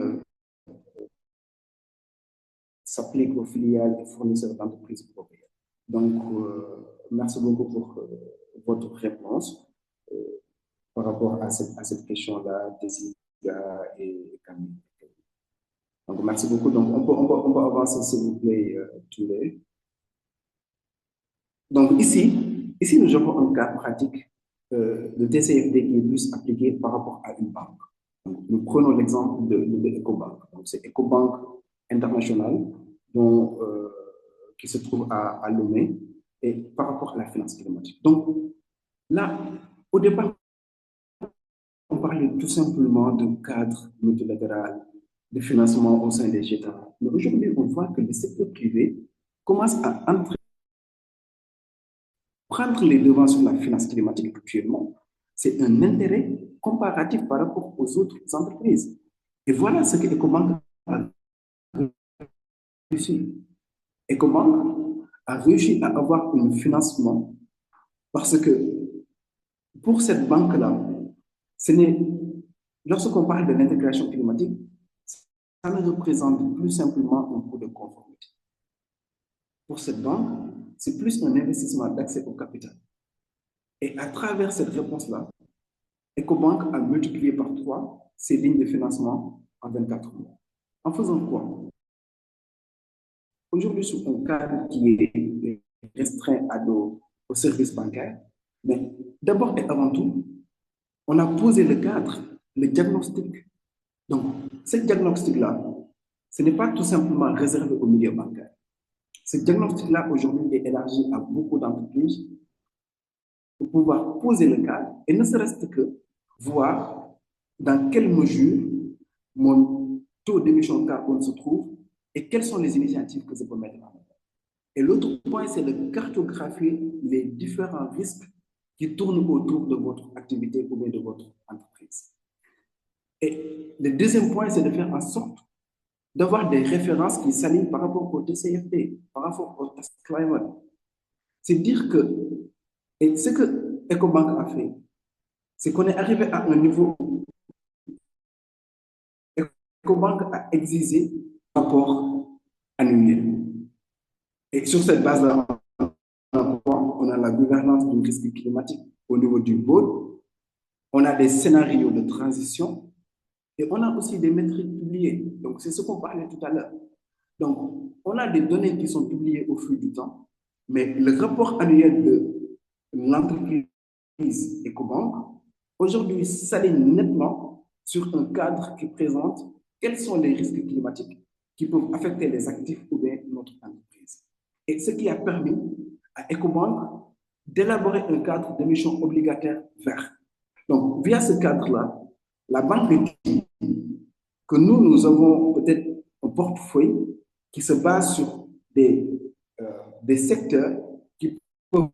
s'applique aux filiales et fournisseurs d'entreprises européennes. Donc, merci beaucoup pour votre réponse par rapport à cette question-là, Tessiga et Camille. Donc, merci beaucoup. Donc, on peut avancer, s'il vous plaît, tous les. Donc, ici, nous avons un cas pratique de TCFD qui est plus appliqué par rapport à une banque. Donc, nous prenons l'exemple de EcoBank. Donc, c'est EcoBank International qui se trouve à Lomé et par rapport à la finance climatique. Donc, là, au départ, on parlait tout simplement d'un cadre multilatéral de financement au sein des États. Mais aujourd'hui, on voit que le secteur privé commence à prendre les devants sur la finance climatique actuellement. C'est un intérêt comparatif par rapport aux autres entreprises. Et voilà ce que EcoBank a réussi. EcoBank a réussi à avoir un financement parce que pour cette banque-là, lorsqu'on parle de l'intégration climatique, ça ne représente plus simplement un coût de conformité. Pour cette banque, c'est plus un investissement d'accès au capital. Et à travers cette réponse-là, EcoBank a multiplié par 3 ses lignes de financement en 24 mois. En faisant quoi? Aujourd'hui, sur un cadre qui est restreint aux services bancaires, mais d'abord et avant tout, on a posé le cadre, le diagnostic. Donc, ce diagnostic-là, ce n'est pas tout simplement réservé au milieu bancaire. Ce diagnostic-là, aujourd'hui, est élargi à beaucoup d'entreprises pour pouvoir poser le cadre et ne serait-ce que voir dans quelle mesure mon taux d'émission de carbone se trouve et quelles sont les initiatives que je peux mettre en œuvre. Et l'autre point, c'est de cartographier les différents risques qui tournent autour de votre activité ou bien de votre entreprise. Et le deuxième point, c'est de faire en sorte d'avoir des références qui s'alignent par rapport au TCFD, par rapport au Task Climate. C'est dire que, et ce que EcoBank a fait, c'est qu'on est arrivé à un niveau où EcoBank a exigé un rapport annuel. Et sur cette base-là, on a la gouvernance du risque climatique au niveau du board, on a des scénarios de transition et on a aussi des métriques publiées. Donc, c'est ce qu'on parlait tout à l'heure. Donc, on a des données qui sont publiées au fil du temps, mais le rapport annuel de l'entreprise EcoBank, aujourd'hui, s'aligne nettement sur un cadre qui présente quels sont les risques climatiques qui peuvent affecter les actifs ou bien notre entreprise. Et ce qui a permis à EcoBank d'élaborer un cadre d'émission obligataire vert. Donc, via ce cadre-là, la banque dit que nous avons peut-être un portefeuille qui se base sur des secteurs qui peuvent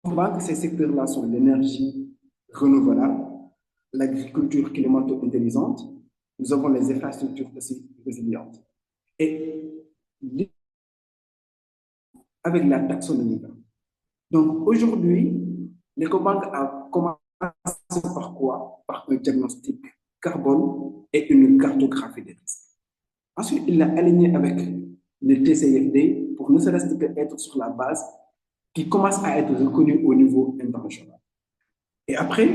voir que ces secteurs-là sont l'énergie renouvelable, l'agriculture climato-intelligente, nous avons les infrastructures aussi résilientes. Et avec la taxonomie. Donc aujourd'hui, l'EcoBank a commencé par quoi? Par un diagnostic carbone et une cartographie des risques. Ensuite, il l'a aligné avec le TCFD pour ne serait-ce qu'être sur la base qui commence à être reconnue au niveau international. Et après,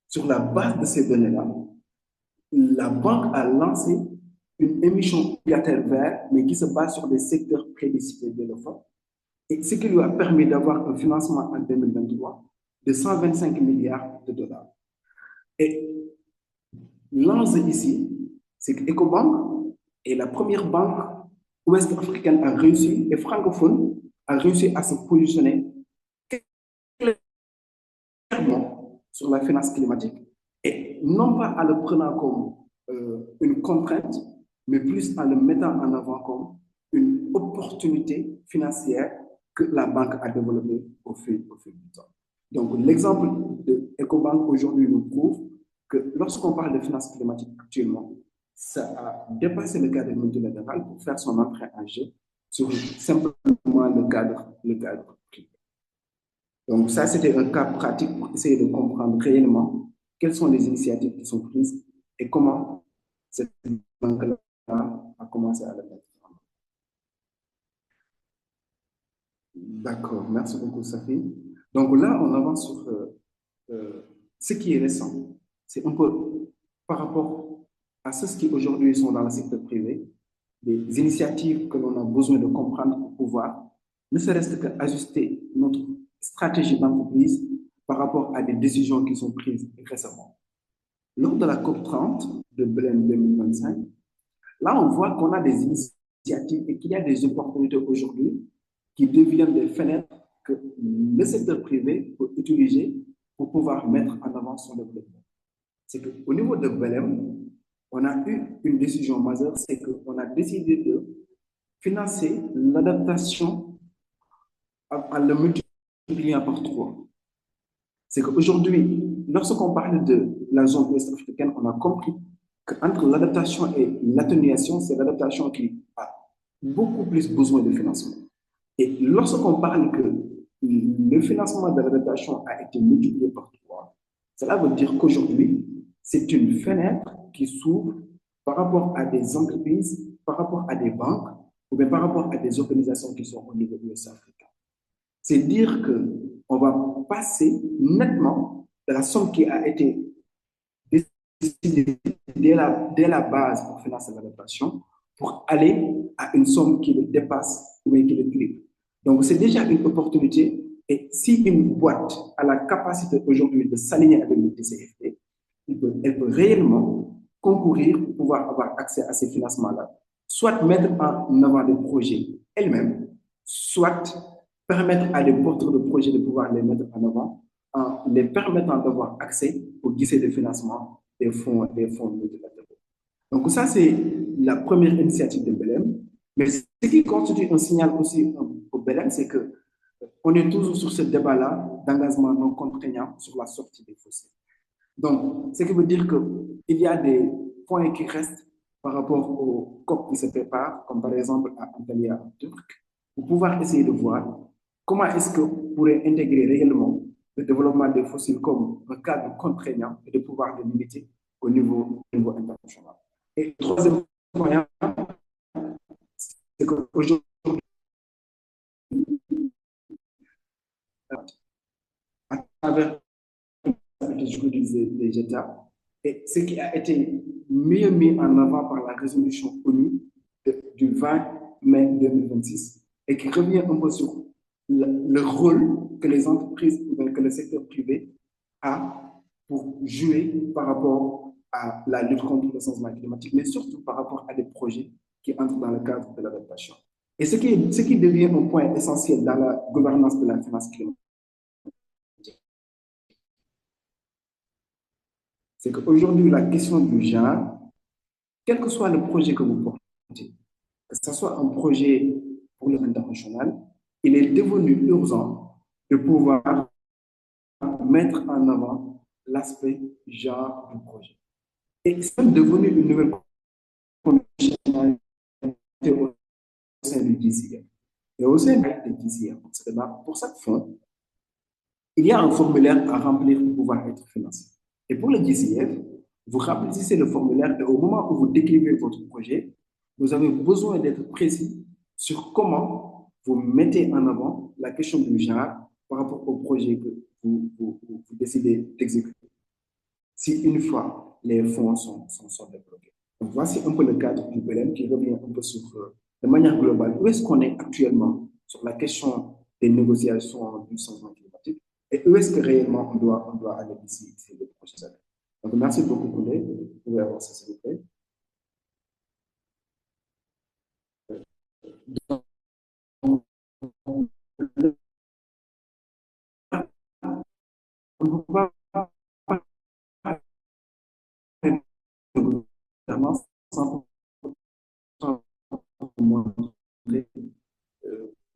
sur la base de ces données-là, la banque a lancé une émission obligataire verte, mais qui se base sur des secteurs prédécités de l'OFA, et ce qui lui a permis d'avoir un financement en 2023 de 125 milliards de dollars. Et l'enjeu ici, c'est que EcoBank est la première banque ouest-africaine à réussir, et francophone, à réussir à se positionner clairement sur la finance climatique, et non pas en le prenant comme une contrainte, mais plus en le mettant en avant comme une opportunité financière que la banque a développée au fil du temps. Donc, l'exemple de EcoBank aujourd'hui nous prouve que lorsqu'on parle de finance climatique actuellement, ça a dépassé le cadre multilatéral pour faire son entrée en jeu sur simplement le cadre privé. Donc, ça, c'était un cas pratique pour essayer de comprendre réellement quelles sont les initiatives qui sont prises et comment cette banque-là a commencé à le mettre. D'accord, merci beaucoup, Safi. Donc là, on avance sur ce qui est récent. C'est un peu par rapport à ceux qui aujourd'hui sont dans le secteur privé, des initiatives que l'on a besoin de comprendre pour pouvoir, ne serait-ce qu'ajuster notre stratégie d'entreprise par rapport à des décisions qui sont prises récemment. Lors de la COP30 de Belém 2025, là, on voit qu'on a des initiatives et qu'il y a des opportunités aujourd'hui qui deviennent des fenêtres que le secteur privé peut utiliser pour pouvoir mettre en avant son développement. C'est qu'au niveau de Belém, on a eu une décision majeure, c'est qu'on a décidé de financer l'adaptation en le multipliant par 3. C'est qu'aujourd'hui, lorsqu'on parle de la zone ouest africaine, on a compris qu'entre l'adaptation et l'atténuation, c'est l'adaptation qui a beaucoup plus besoin de financement. Et lorsqu'on parle que le financement de l'adaptation a été multiplié par 3, cela veut dire qu'aujourd'hui, c'est une fenêtre qui s'ouvre par rapport à des entreprises, par rapport à des banques, ou bien par rapport à des organisations qui sont au niveau de l'Ouest africain. C'est dire qu'on va passer nettement de la somme qui a été décidée dès la base pour financer l'adaptation pour aller à une somme qui le dépasse ou qui le triple. Donc, c'est déjà une opportunité. Et si une boîte a la capacité aujourd'hui de s'aligner avec le TCFD, elle peut réellement concourir pour pouvoir avoir accès à ces financements-là, soit mettre en avant des projets elles-mêmes, soit permettre à des porteurs de projets de pouvoir les mettre en avant en les permettant d'avoir accès au guichet de financement des fonds multilatéraux. Donc ça, c'est la première initiative de Belém. Mais ce qui constitue un signal aussi au Belém, c'est qu'on est toujours sur ce débat-là d'engagement non contraignant sur la sortie des fossiles. Donc, ce qui veut dire qu'il y a des points qui restent par rapport aux COP qui se préparent, comme par exemple à Antalya en Turc, pour pouvoir essayer de voir comment est-ce que vous pourrez intégrer réellement le développement des fossiles comme un cadre contraignant et de pouvoir le limiter au niveau international. Et le troisième point, c'est qu'aujourd'hui, à travers des États, et ce qui a été mieux mis en avant par la résolution ONU du 20 mai 2026 et qui revient un peu sur le rôle que les entreprises, que le secteur privé a pour jouer par rapport à la lutte contre le changement climatique, mais surtout par rapport à des projets qui entrent dans le cadre de l'adaptation. Et ce qui devient un point essentiel dans la gouvernance de la finance climatique, c'est qu'aujourd'hui, la question du genre, quel que soit le projet que vous portez, que ce soit un projet pour l'international, il est devenu urgent de pouvoir mettre en avant l'aspect genre du projet. Et c'est devenu une nouvelle conditionnalité au sein du DCF. Et au sein du DCF, pour cette fin, il y a un formulaire à remplir pour pouvoir être financé. Et pour le DCF, vous remplissez le formulaire et au moment où vous décrivez votre projet, vous avez besoin d'être précis sur comment vous mettez en avant la question du genre par rapport au projet que vous décidez d'exécuter. Si une fois les fonds sont débloqués. Donc, voici un peu le cadre du BLM qui revient un peu sur, de manière globale, où est-ce qu'on est actuellement sur la question des négociations du changement climatique et où est-ce que réellement on doit aller d'ici les prochaines années. Donc, merci beaucoup, Koundé. Vous pouvez avancer, s'il vous plaît. On ne peut pas parler de gouvernance sans montrer,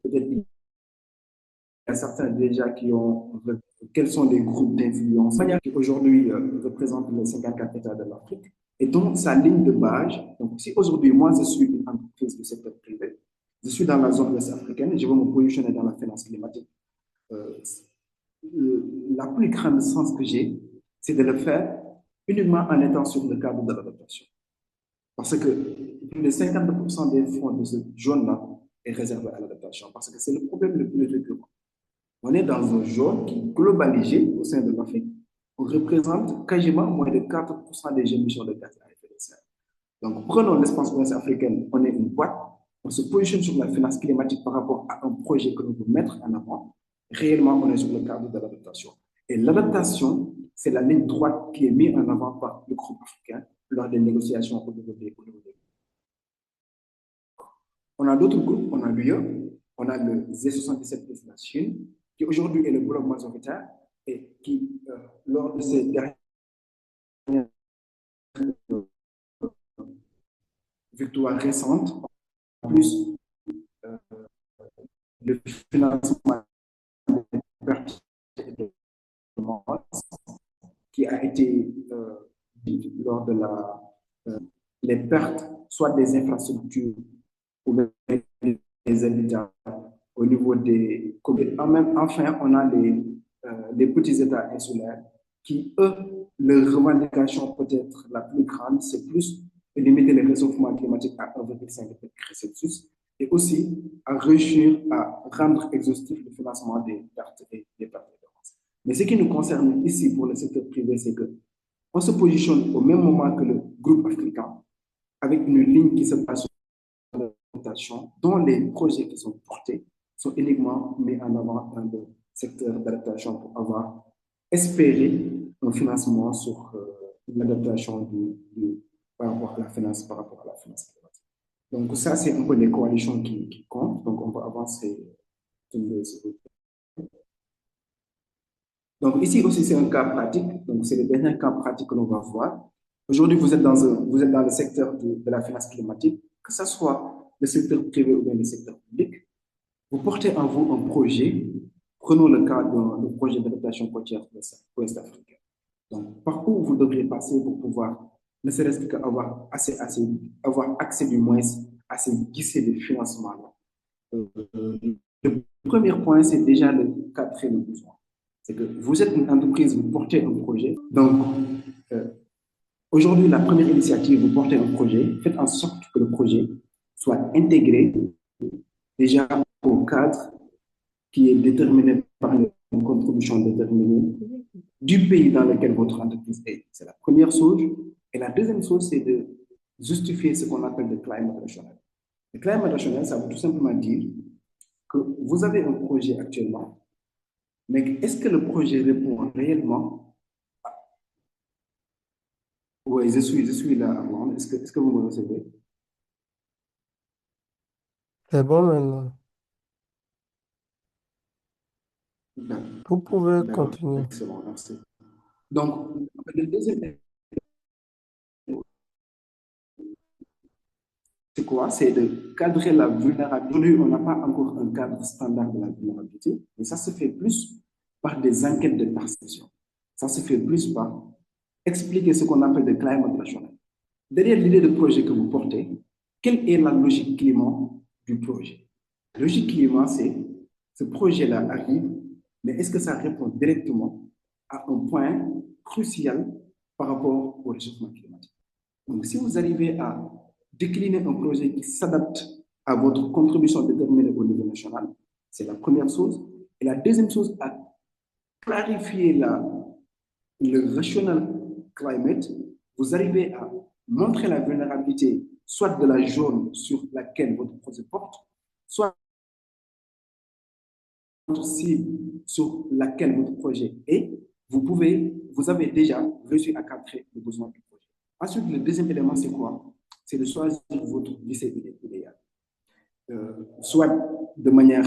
peut-être il y a certains déjà qui ont, quels sont les groupes d'influence qui aujourd'hui représentent les 54 États de l'Afrique et donc sa ligne de base. Donc, si aujourd'hui, moi, je suis une entreprise du secteur privé, je suis dans la zone ouest africaine et je veux me positionner dans la finance climatique. La plus grande chance que j'ai, c'est de le faire uniquement en étant sur le cadre de l'adaptation. Parce que plus de 50% des fonds de cette zone-là est réservé à l'adaptation. Parce que c'est le problème le plus récurrent. On est dans une zone qui est globalisée au sein de l'Afrique. On représente quasiment moins de 4% des émissions de gaz à effet de serre. Donc, prenons l'espace ouest africaine, on est une boîte, on se positionne sur la finance climatique par rapport à un projet que nous voulons mettre en avant. Réellement, on est sur le cadre de l'adaptation. Et l'adaptation, c'est la ligne droite qui est mise en avant par le groupe africain lors des négociations au niveau des. On a d'autres groupes, on a l'UE, on a le Z77 de la Chine, qui aujourd'hui est le bloc majoritaire et qui, lors de ces dernières victoires récentes, en plus le financement qui a été lors de les pertes, soit des infrastructures ou des habitats au niveau des communes. Enfin, on a les petits États insulaires qui, eux, leur revendication peut-être la plus grande, c'est plus de limiter les réchauffements climatiques à 1,5 degré Celsius et aussi à réussir à rendre exhaustif le financement des pertes et des pertes. Mais ce qui nous concerne ici pour le secteur privé, c'est qu'on se positionne au même moment que le groupe africain avec une ligne qui se passe sur l'adaptation, dont les projets qui sont portés sont uniquement mis en avant dans le secteur d'adaptation pour avoir espéré un financement sur l'adaptation par rapport à la finance climatique. Donc ça, c'est un peu les coalitions qui comptent. Donc on va avancer. Donc ici aussi, c'est un cas pratique. Donc c'est le dernier cas pratique que l'on va voir. Aujourd'hui, vous êtes dans le secteur de la finance climatique, que ce soit le secteur privé ou bien le secteur public. Vous portez en vous un projet. Prenons le cas d'un projet d'adaptation côtière ouest africain. Donc, par où vous devriez passer pour pouvoir ne serait-ce qu'avoir avoir accès du moins à ces guichets de financement. Le premier point, c'est déjà le cadre et le besoin. C'est que vous êtes une entreprise, vous portez un projet. Donc, euh, aujourd'hui, la première initiative, vous portez un projet, faites en sorte que le projet soit intégré déjà au cadre qui est déterminé par une contribution déterminée du pays dans lequel votre entreprise est. C'est la première chose. Et la deuxième chose, c'est de justifier ce qu'on appelle le climate rationnel. Le climate rationnel, ça veut tout simplement dire que vous avez un projet actuellement, mais est-ce que le projet répond réellement? Oui, je suis là, Armand. Est-ce que vous me recevez? C'est bon maintenant. Vous pouvez D'accord, continuer. excellent, merci. Donc, le deuxième, c'est quoi? C'est de cadrer la vulnérabilité. Aujourd'hui, on n'a pas encore un cadre standard de la vulnérabilité, mais ça se fait plus par des enquêtes de perception. Ça se fait plus par expliquer ce qu'on appelle le climate rationnel. Derrière l'idée de projet que vous portez, quelle est la logique climat du projet? La logique climat, c'est ce projet-là arrive, mais est-ce que ça répond directement à un point crucial par rapport au réchauffement climatique? Donc, si vous arrivez à décliner un projet qui s'adapte à votre contribution déterminée au niveau national, c'est la première chose. Et la deuxième chose, à clarifier le rational climate, vous arrivez à montrer la vulnérabilité soit de la zone sur laquelle votre projet porte, soit votre cible sur laquelle votre projet est, vous avez déjà réussi à cadrer les besoins du projet. Ensuite, le deuxième élément, c'est quoi? C'est de choisir votre lycée idéal. Soit de manière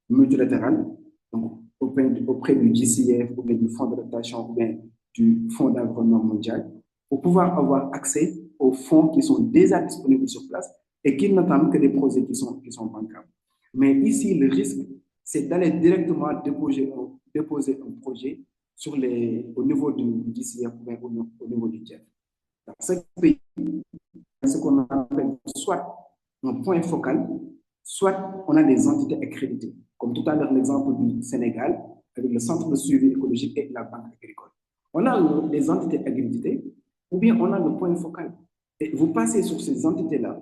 multilatérale, donc auprès du GCF ou bien du Fonds d'adaptation ou bien du Fonds d'environnement mondial, pour pouvoir avoir accès aux fonds qui sont déjà disponibles sur place et qui n'attendent que des projets qui sont bancables. Mais ici, le risque, c'est d'aller directement déposer un projet au niveau du GCF ou bien au niveau du GEF. Dans ce pays, ce qu'on appelle soit un point focal, soit on a des entités accréditées, comme tout à l'heure l'exemple du Sénégal, avec le Centre de suivi écologique et la Banque agricole. On a des entités accréditées, ou bien on a le point focal. Et vous passez sur ces entités-là.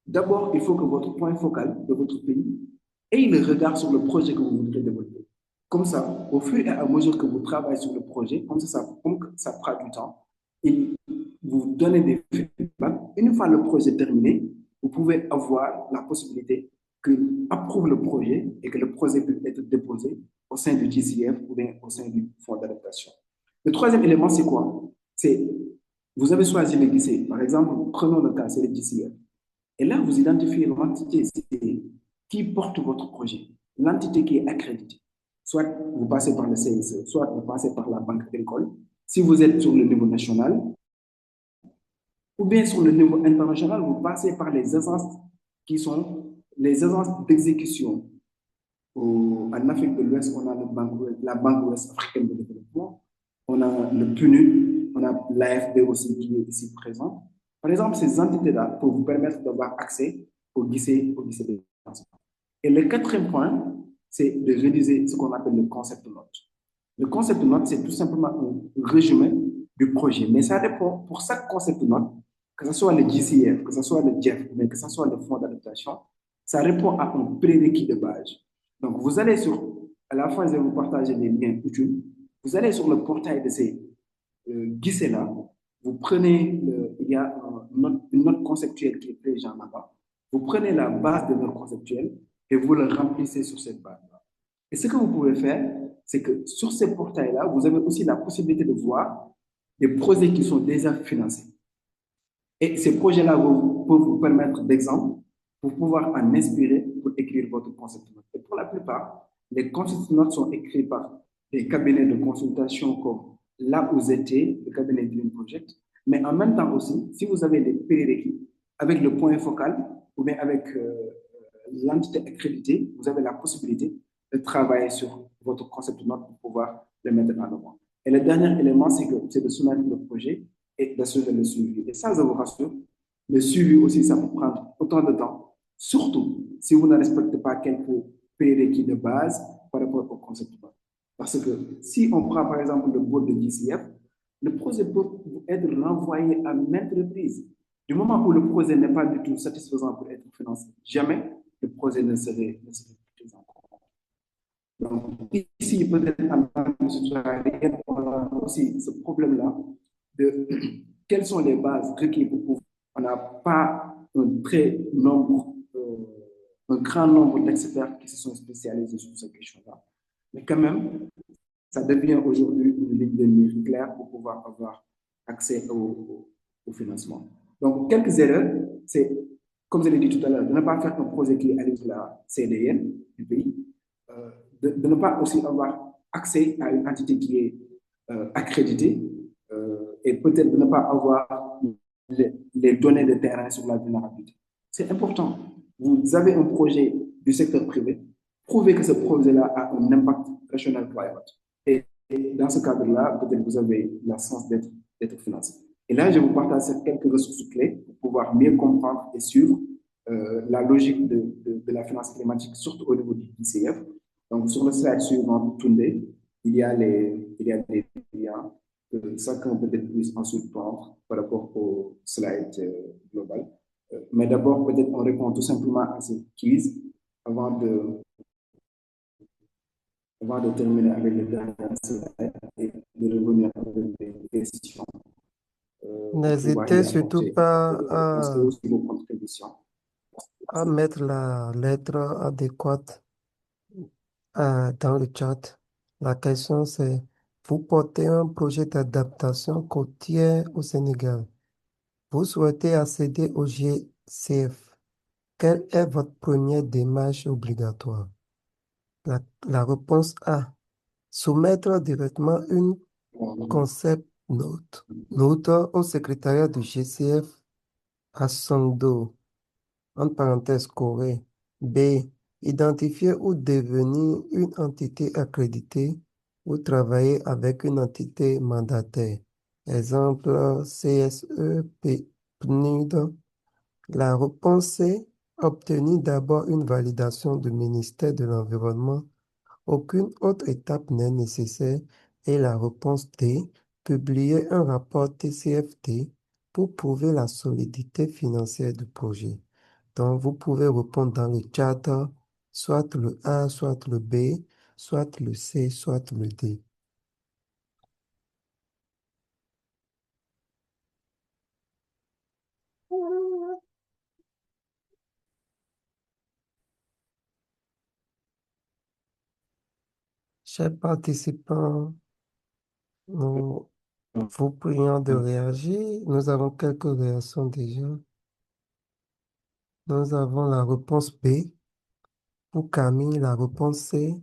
D'abord, il faut que votre point focal de votre pays ait le regard sur le projet que vous voudrez développer. Comme ça, au fur et à mesure que vous travaillez sur le projet, comme ça prend du temps, il vous donnez des feedbacks. Une fois le projet terminé, vous pouvez avoir la possibilité qu'il approuve le projet et que le projet peut être déposé au sein du GCF ou bien au sein du fonds d'adaptation. Le troisième élément, c'est quoi? C'est, vous avez choisi le guichet. Par exemple, prenons le cas, c'est le GCF. Et là, vous identifiez l'entité qui porte votre projet, l'entité qui est accréditée. Soit vous passez par le CSE, soit vous passez par la Banque agricole. Si vous êtes sur le niveau national, ou bien sur le niveau international, vous passez par les agences qui sont les agences d'exécution. En Afrique de l'Ouest, on a la Banque ouest africaine de développement, on a le PNUD, on a l'AFD aussi qui est ici présent. Par exemple, ces entités-là peuvent vous permettre d'avoir accès au guichet de financement. Et le quatrième point, c'est de réaliser ce qu'on appelle le concept note. Le concept note, c'est tout simplement un résumé du projet, mais ça répond pour chaque concept note, que ce soit le GCF, que ce soit le GEF, mais que ce soit le fonds d'adaptation, ça répond à un prérequis de base. Donc, vous allez à la fin, je vais vous partager des liens utiles. Vous allez sur le portail de ces guichets-là, vous prenez, il y a une note conceptuelle qui est présente là-bas. Vous prenez la base de note conceptuelle et vous le remplissez sur cette base-là. Et ce que vous pouvez faire, c'est que sur ces portails-là, vous avez aussi la possibilité de voir des projets qui sont déjà financés. Et ces projets-là peuvent vous permettre d'exemples pour pouvoir en inspirer pour écrire votre concept note. Et pour la plupart, les concept notes sont écrits par des cabinets de consultation comme l'AOZT, le cabinet Dream Project, mais en même temps aussi, si vous avez des prérequis avec le point focal ou bien avec l'entité accréditée, vous avez la possibilité de travailler sur votre concept note pour pouvoir le mettre en avant. Et le dernier élément, c'est de soumettre le projet et d'assurer le suivi. Et ça, je vous rassure, le suivi aussi, ça peut prendre autant de temps, surtout si vous ne respectez pas quelques prérequis de base par rapport au concept. Parce que si on prend par exemple le board de GCF, le projet peut être renvoyé à maintes reprises. Du moment où le projet n'est pas du tout satisfaisant pour être financé, jamais le projet ne serait pris en compte. Donc, ici, peut-être en tant que citoyen, on a aussi ce problème-là de quelles sont les bases requises pour pouvoir. On n'a pas un grand nombre d'experts qui se sont spécialisés sur ces questions-là. Mais quand même, ça devient aujourd'hui une ligne de mire claire pour pouvoir avoir accès au financement. Donc, quelques erreurs, c'est, comme je l'ai dit tout à l'heure, de ne pas faire un projet qui est à la CDN du pays, euh, de ne pas aussi avoir accès à une entité qui est accréditée et peut-être de ne pas avoir les données de terrain sur la vulnérabilité. C'est important. Vous avez un projet du secteur privé, prouvez que ce projet-là a un impact rationnel private. Et dans ce cadre-là, peut-être vous avez la chance d'être financé. Et là, je vous partage quelques ressources clés pour pouvoir mieux comprendre et suivre la logique de la finance climatique, surtout au niveau du ICF. Donc, sur le slide suivant, Toundé, il y a des liens que chacun peut-être puisse ensuite prendre par rapport au slide global. Mais d'abord, peut-être on répond tout simplement à cette quiz avant de, avant de terminer avec les dernières slides et de revenir avec des questions pour pouvoir N'hésitez y surtout apporter pas vos réponses et aussi vos contributions. à mettre la lettre adéquate dans le chat. La question c'est, vous portez un projet d'adaptation côtière au Sénégal. Vous souhaitez accéder au GCF. Quelle est votre première démarche obligatoire? La réponse A. Soumettre directement une concept note au secrétariat du GCF à Songdo, entre parenthèses Corée. B. Identifier ou devenir une entité accréditée ou travailler avec une entité mandataire. Exemple CSE, PNUD. La réponse est obtenir d'abord une validation du ministère de l'Environnement. Aucune autre étape n'est nécessaire. Et la réponse D, publier un rapport TCFD pour prouver la solidité financière du projet. Donc, vous pouvez répondre dans le chat, soit le A, soit le B, soit le C, soit le D. Chers participants, nous vous prions de réagir. Nous avons quelques réactions déjà. Nous avons la réponse B pour Camille, la réponse C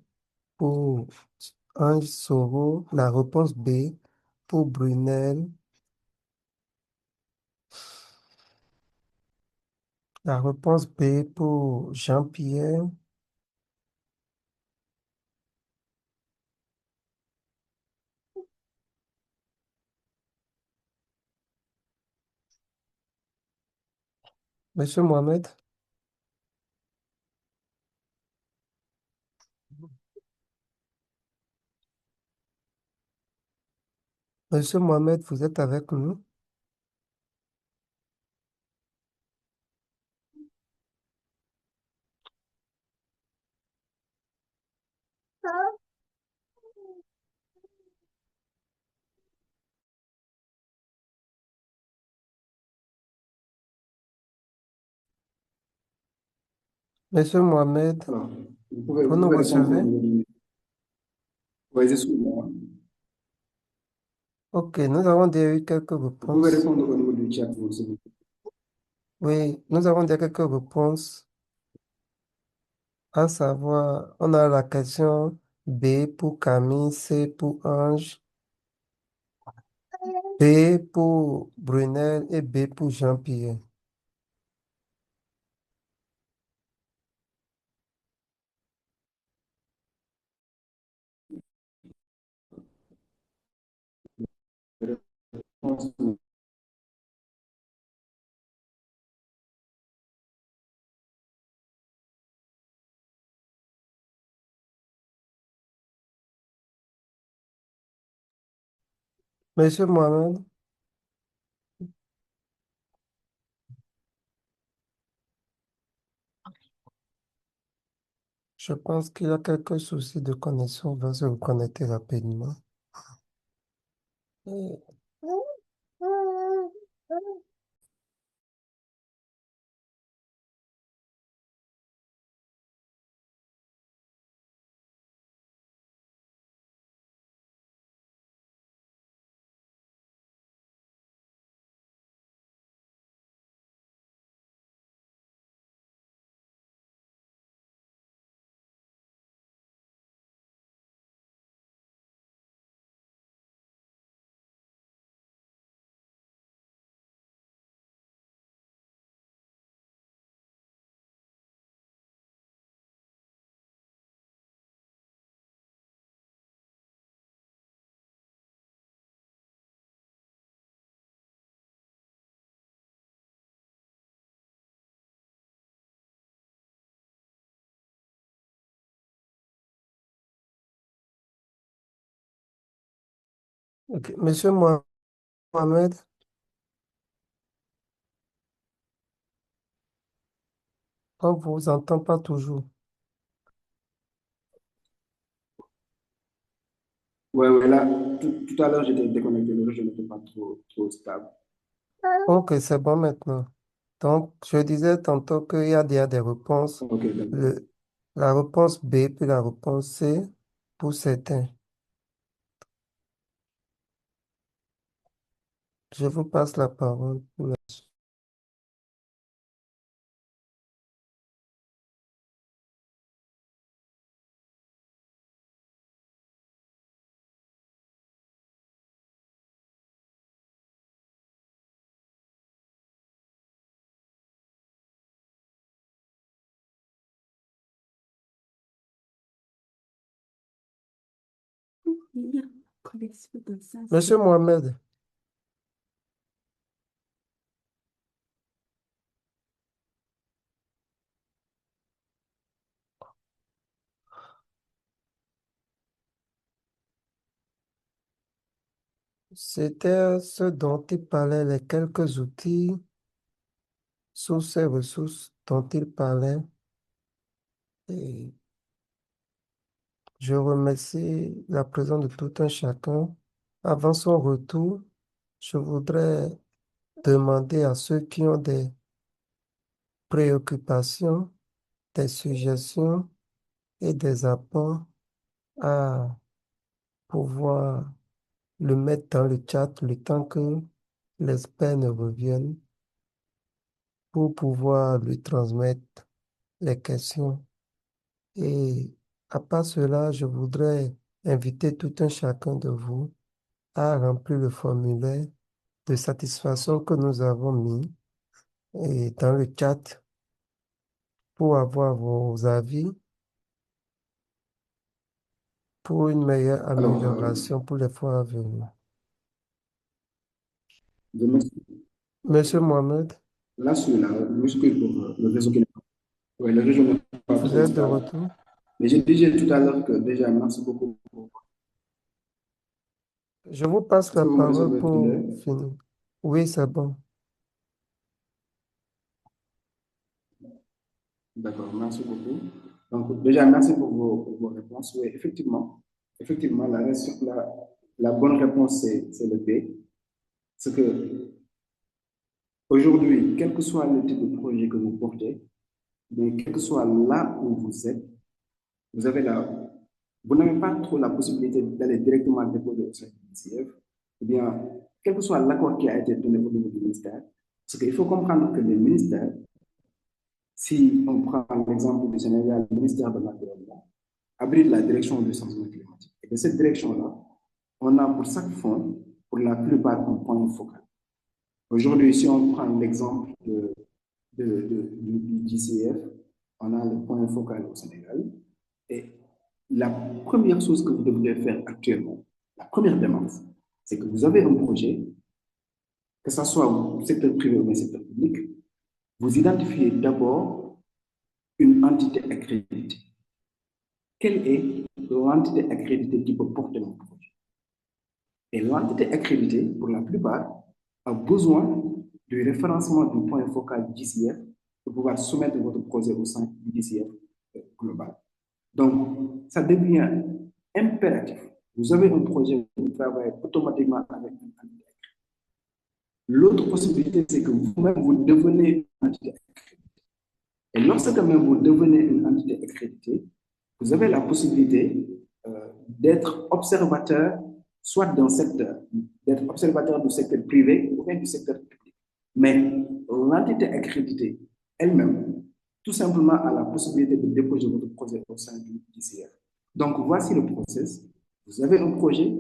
pour Ange Soro, la réponse B pour Brunel, la réponse B pour Jean-Pierre. Monsieur Mohamed, Monsieur Mohamed, vous êtes avec nous? Monsieur Mohamed, Alors, vous pouvez, vous vous nous pouvez répondre au recevez? niveau du. Oui, je suis là. Ok, nous avons déjà eu quelques Vous pouvez réponses. répondre au niveau du chat, s'il vous plaît. Oui, nous avons déjà quelques réponses, à savoir, on a la question B pour Camille, C pour Ange, B pour Brunel et B pour Jean-Pierre. Monsieur Mohamed, je pense qu'il y a quelques soucis de connexion. On va se reconnecter rapidement. Ok, Monsieur Mohamed, on ne vous entend pas toujours. Ouais, ouais, là, tout à l'heure, j'étais déconnecté, le réseau n'était pas trop stable. Ok, c'est bon maintenant. Donc, je disais tantôt qu'il y a des réponses. Ok, d'accord. La réponse B puis la réponse C pour certains. Je vous passe la parole pour la suite. Monsieur Mohamed, c'était ce dont il parlait, les quelques outils sous ces ressources dont il parlait. Et je remercie la présence de tout un chacun. Avant son retour, je voudrais demander à ceux qui ont des préoccupations, des suggestions et des apports à pouvoir le mettre dans le chat le temps que l'expert ne revienne pour pouvoir lui transmettre les questions. Et à part cela, je voudrais inviter tout un chacun de vous à remplir le formulaire de satisfaction que nous avons mis et dans le chat pour avoir vos avis pour une meilleure Alors, amélioration pour les fois à venir. je m'excuse. Monsieur Mohamed, Là, celui-là, je m'excuse pour le réseau qui n'est pas, ouais, le réseau n'est pas vous trop êtes de stable. retour? Mais j'ai dit tout à l'heure que déjà, merci beaucoup. Je vous passe Est-ce la que vous me parole recevez tout pour finir. Oui, c'est bon. D'accord, merci beaucoup. Donc, déjà, merci pour vos réponses. Oui, effectivement, la bonne réponse, c'est le B. C'est que aujourd'hui, quel que soit le type de projet que vous portez, mais quel que soit là où vous êtes, vous avez vous n'avez pas trop la possibilité d'aller directement déposer au sein du DCF, ou bien, quel que soit l'accord qui a été donné au niveau du ministère, parce qu'il faut comprendre que les ministères, si on prend l'exemple du Sénégal, le ministère de l'Environnement abrite la direction du changement climatique. Et de cette direction-là, on a pour chaque fonds, pour la plupart, un point focal. Aujourd'hui, si on prend l'exemple du DCF, on a le point focal au Sénégal. Et la première chose que vous devriez faire actuellement, la première démarche, c'est que vous avez un projet, que ce soit au secteur privé ou au secteur public, vous identifiez d'abord une entité accréditée. Quelle est l'entité accréditée qui peut porter mon projet? Et l'entité accréditée, pour la plupart, a besoin du référencement du point focal DCF pour pouvoir soumettre votre projet au sein du DCF global. Donc, ça devient impératif. Vous avez un projet, vous travaillez automatiquement avec une entité. L'autre possibilité, c'est que vous-même, vous devenez une entité accréditée. Et lorsque même vous devenez une entité accréditée, vous avez la possibilité d'être observateur, soit d'un secteur, d'être observateur du secteur privé ou bien du secteur public. Mais l'entité accréditée elle-même, tout simplement, a la possibilité de déposer votre projet au sein du DCF. Donc, voici le process. Vous avez un projet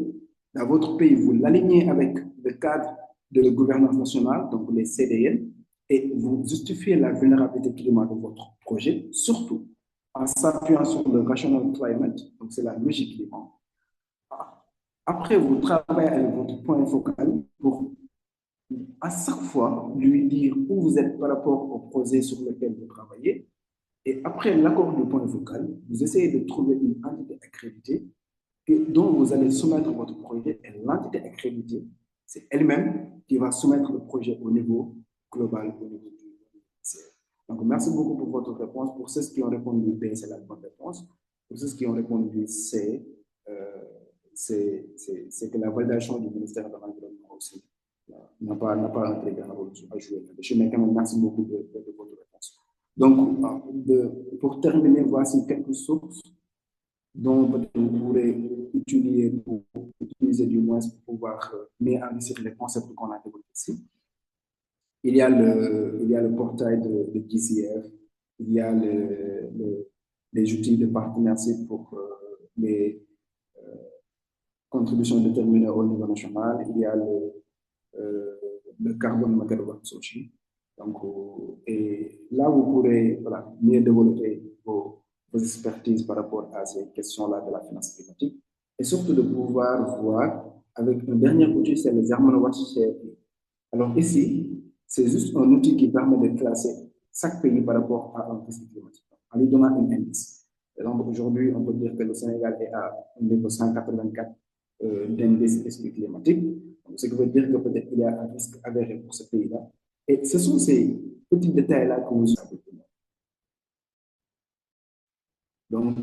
dans votre pays, vous l'alignez avec le cadre de la gouvernance nationale, donc les CDN, et vous justifiez la vulnérabilité climatique de votre projet, surtout en s'appuyant sur le rational climate, donc c'est la logique climat. Après, vous travaillez avec votre point focal pour à chaque fois lui dire où vous êtes par rapport au projet sur lequel vous travaillez. Et après l'accord du point focal, vous essayez de trouver une entité accréditée dont vous allez soumettre votre projet. Et l'entité accréditée, c'est elle-même qui va soumettre le projet au niveau global, au niveau du CF. Donc, merci beaucoup pour votre réponse. Pour ceux qui ont répondu B, c'est la bonne réponse. Pour ceux qui ont répondu C, euh, c'est que la validation du ministère de l'Environnement aussi n'a pas un très grand rôle à jouer. Mais quand même, merci beaucoup de votre réponse. Donc, pour terminer, voici quelques sources dont vous pourrez utiliser du moins pour pouvoir mieux enrichir les concepts qu'on a développés ici. Il y a le portail de DCF, il y a les outils de partenariat pour les contributions déterminées au niveau national, il y a le Carbon Megawatt Sochi. Donc, et là, vous pourrez voilà, mieux développer vos expertises par rapport à ces questions-là de la finance climatique et surtout de pouvoir voir avec un dernier outil, c'est les Hermanowatch CFP. Alors ici, c'est juste un outil qui permet de classer chaque pays par rapport à un risque climatique en lui donnant un indice. Donc aujourd'hui, on peut dire que le Sénégal est à un niveau 184 d'indice risque climatique. Donc, ce qui veut dire que peut-être il y a un risque avéré pour ce pays-là. Et ce sont ces petits détails-là que vous avez. Donc,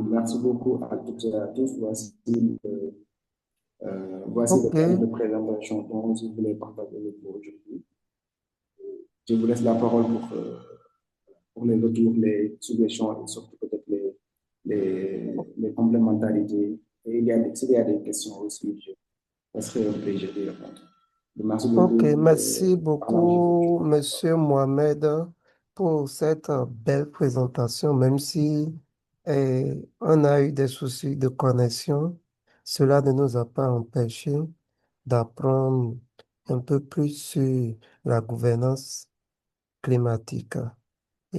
merci beaucoup à toutes et à tous. Voici le Ok, thème de présentation dont je voulais partager avec vous aujourd'hui. Je vous laisse la parole pour les retours, les suggestions et surtout peut-être les complémentarités. Et s'il y a des questions aussi, ça serait un plaisir de répondre. Merci ok, beaucoup. merci Par là, je beaucoup, Monsieur Mohamed, pour cette belle présentation, même si on a eu des soucis de connexion, cela ne nous a pas empêché d'apprendre un peu plus sur la gouvernance climatique.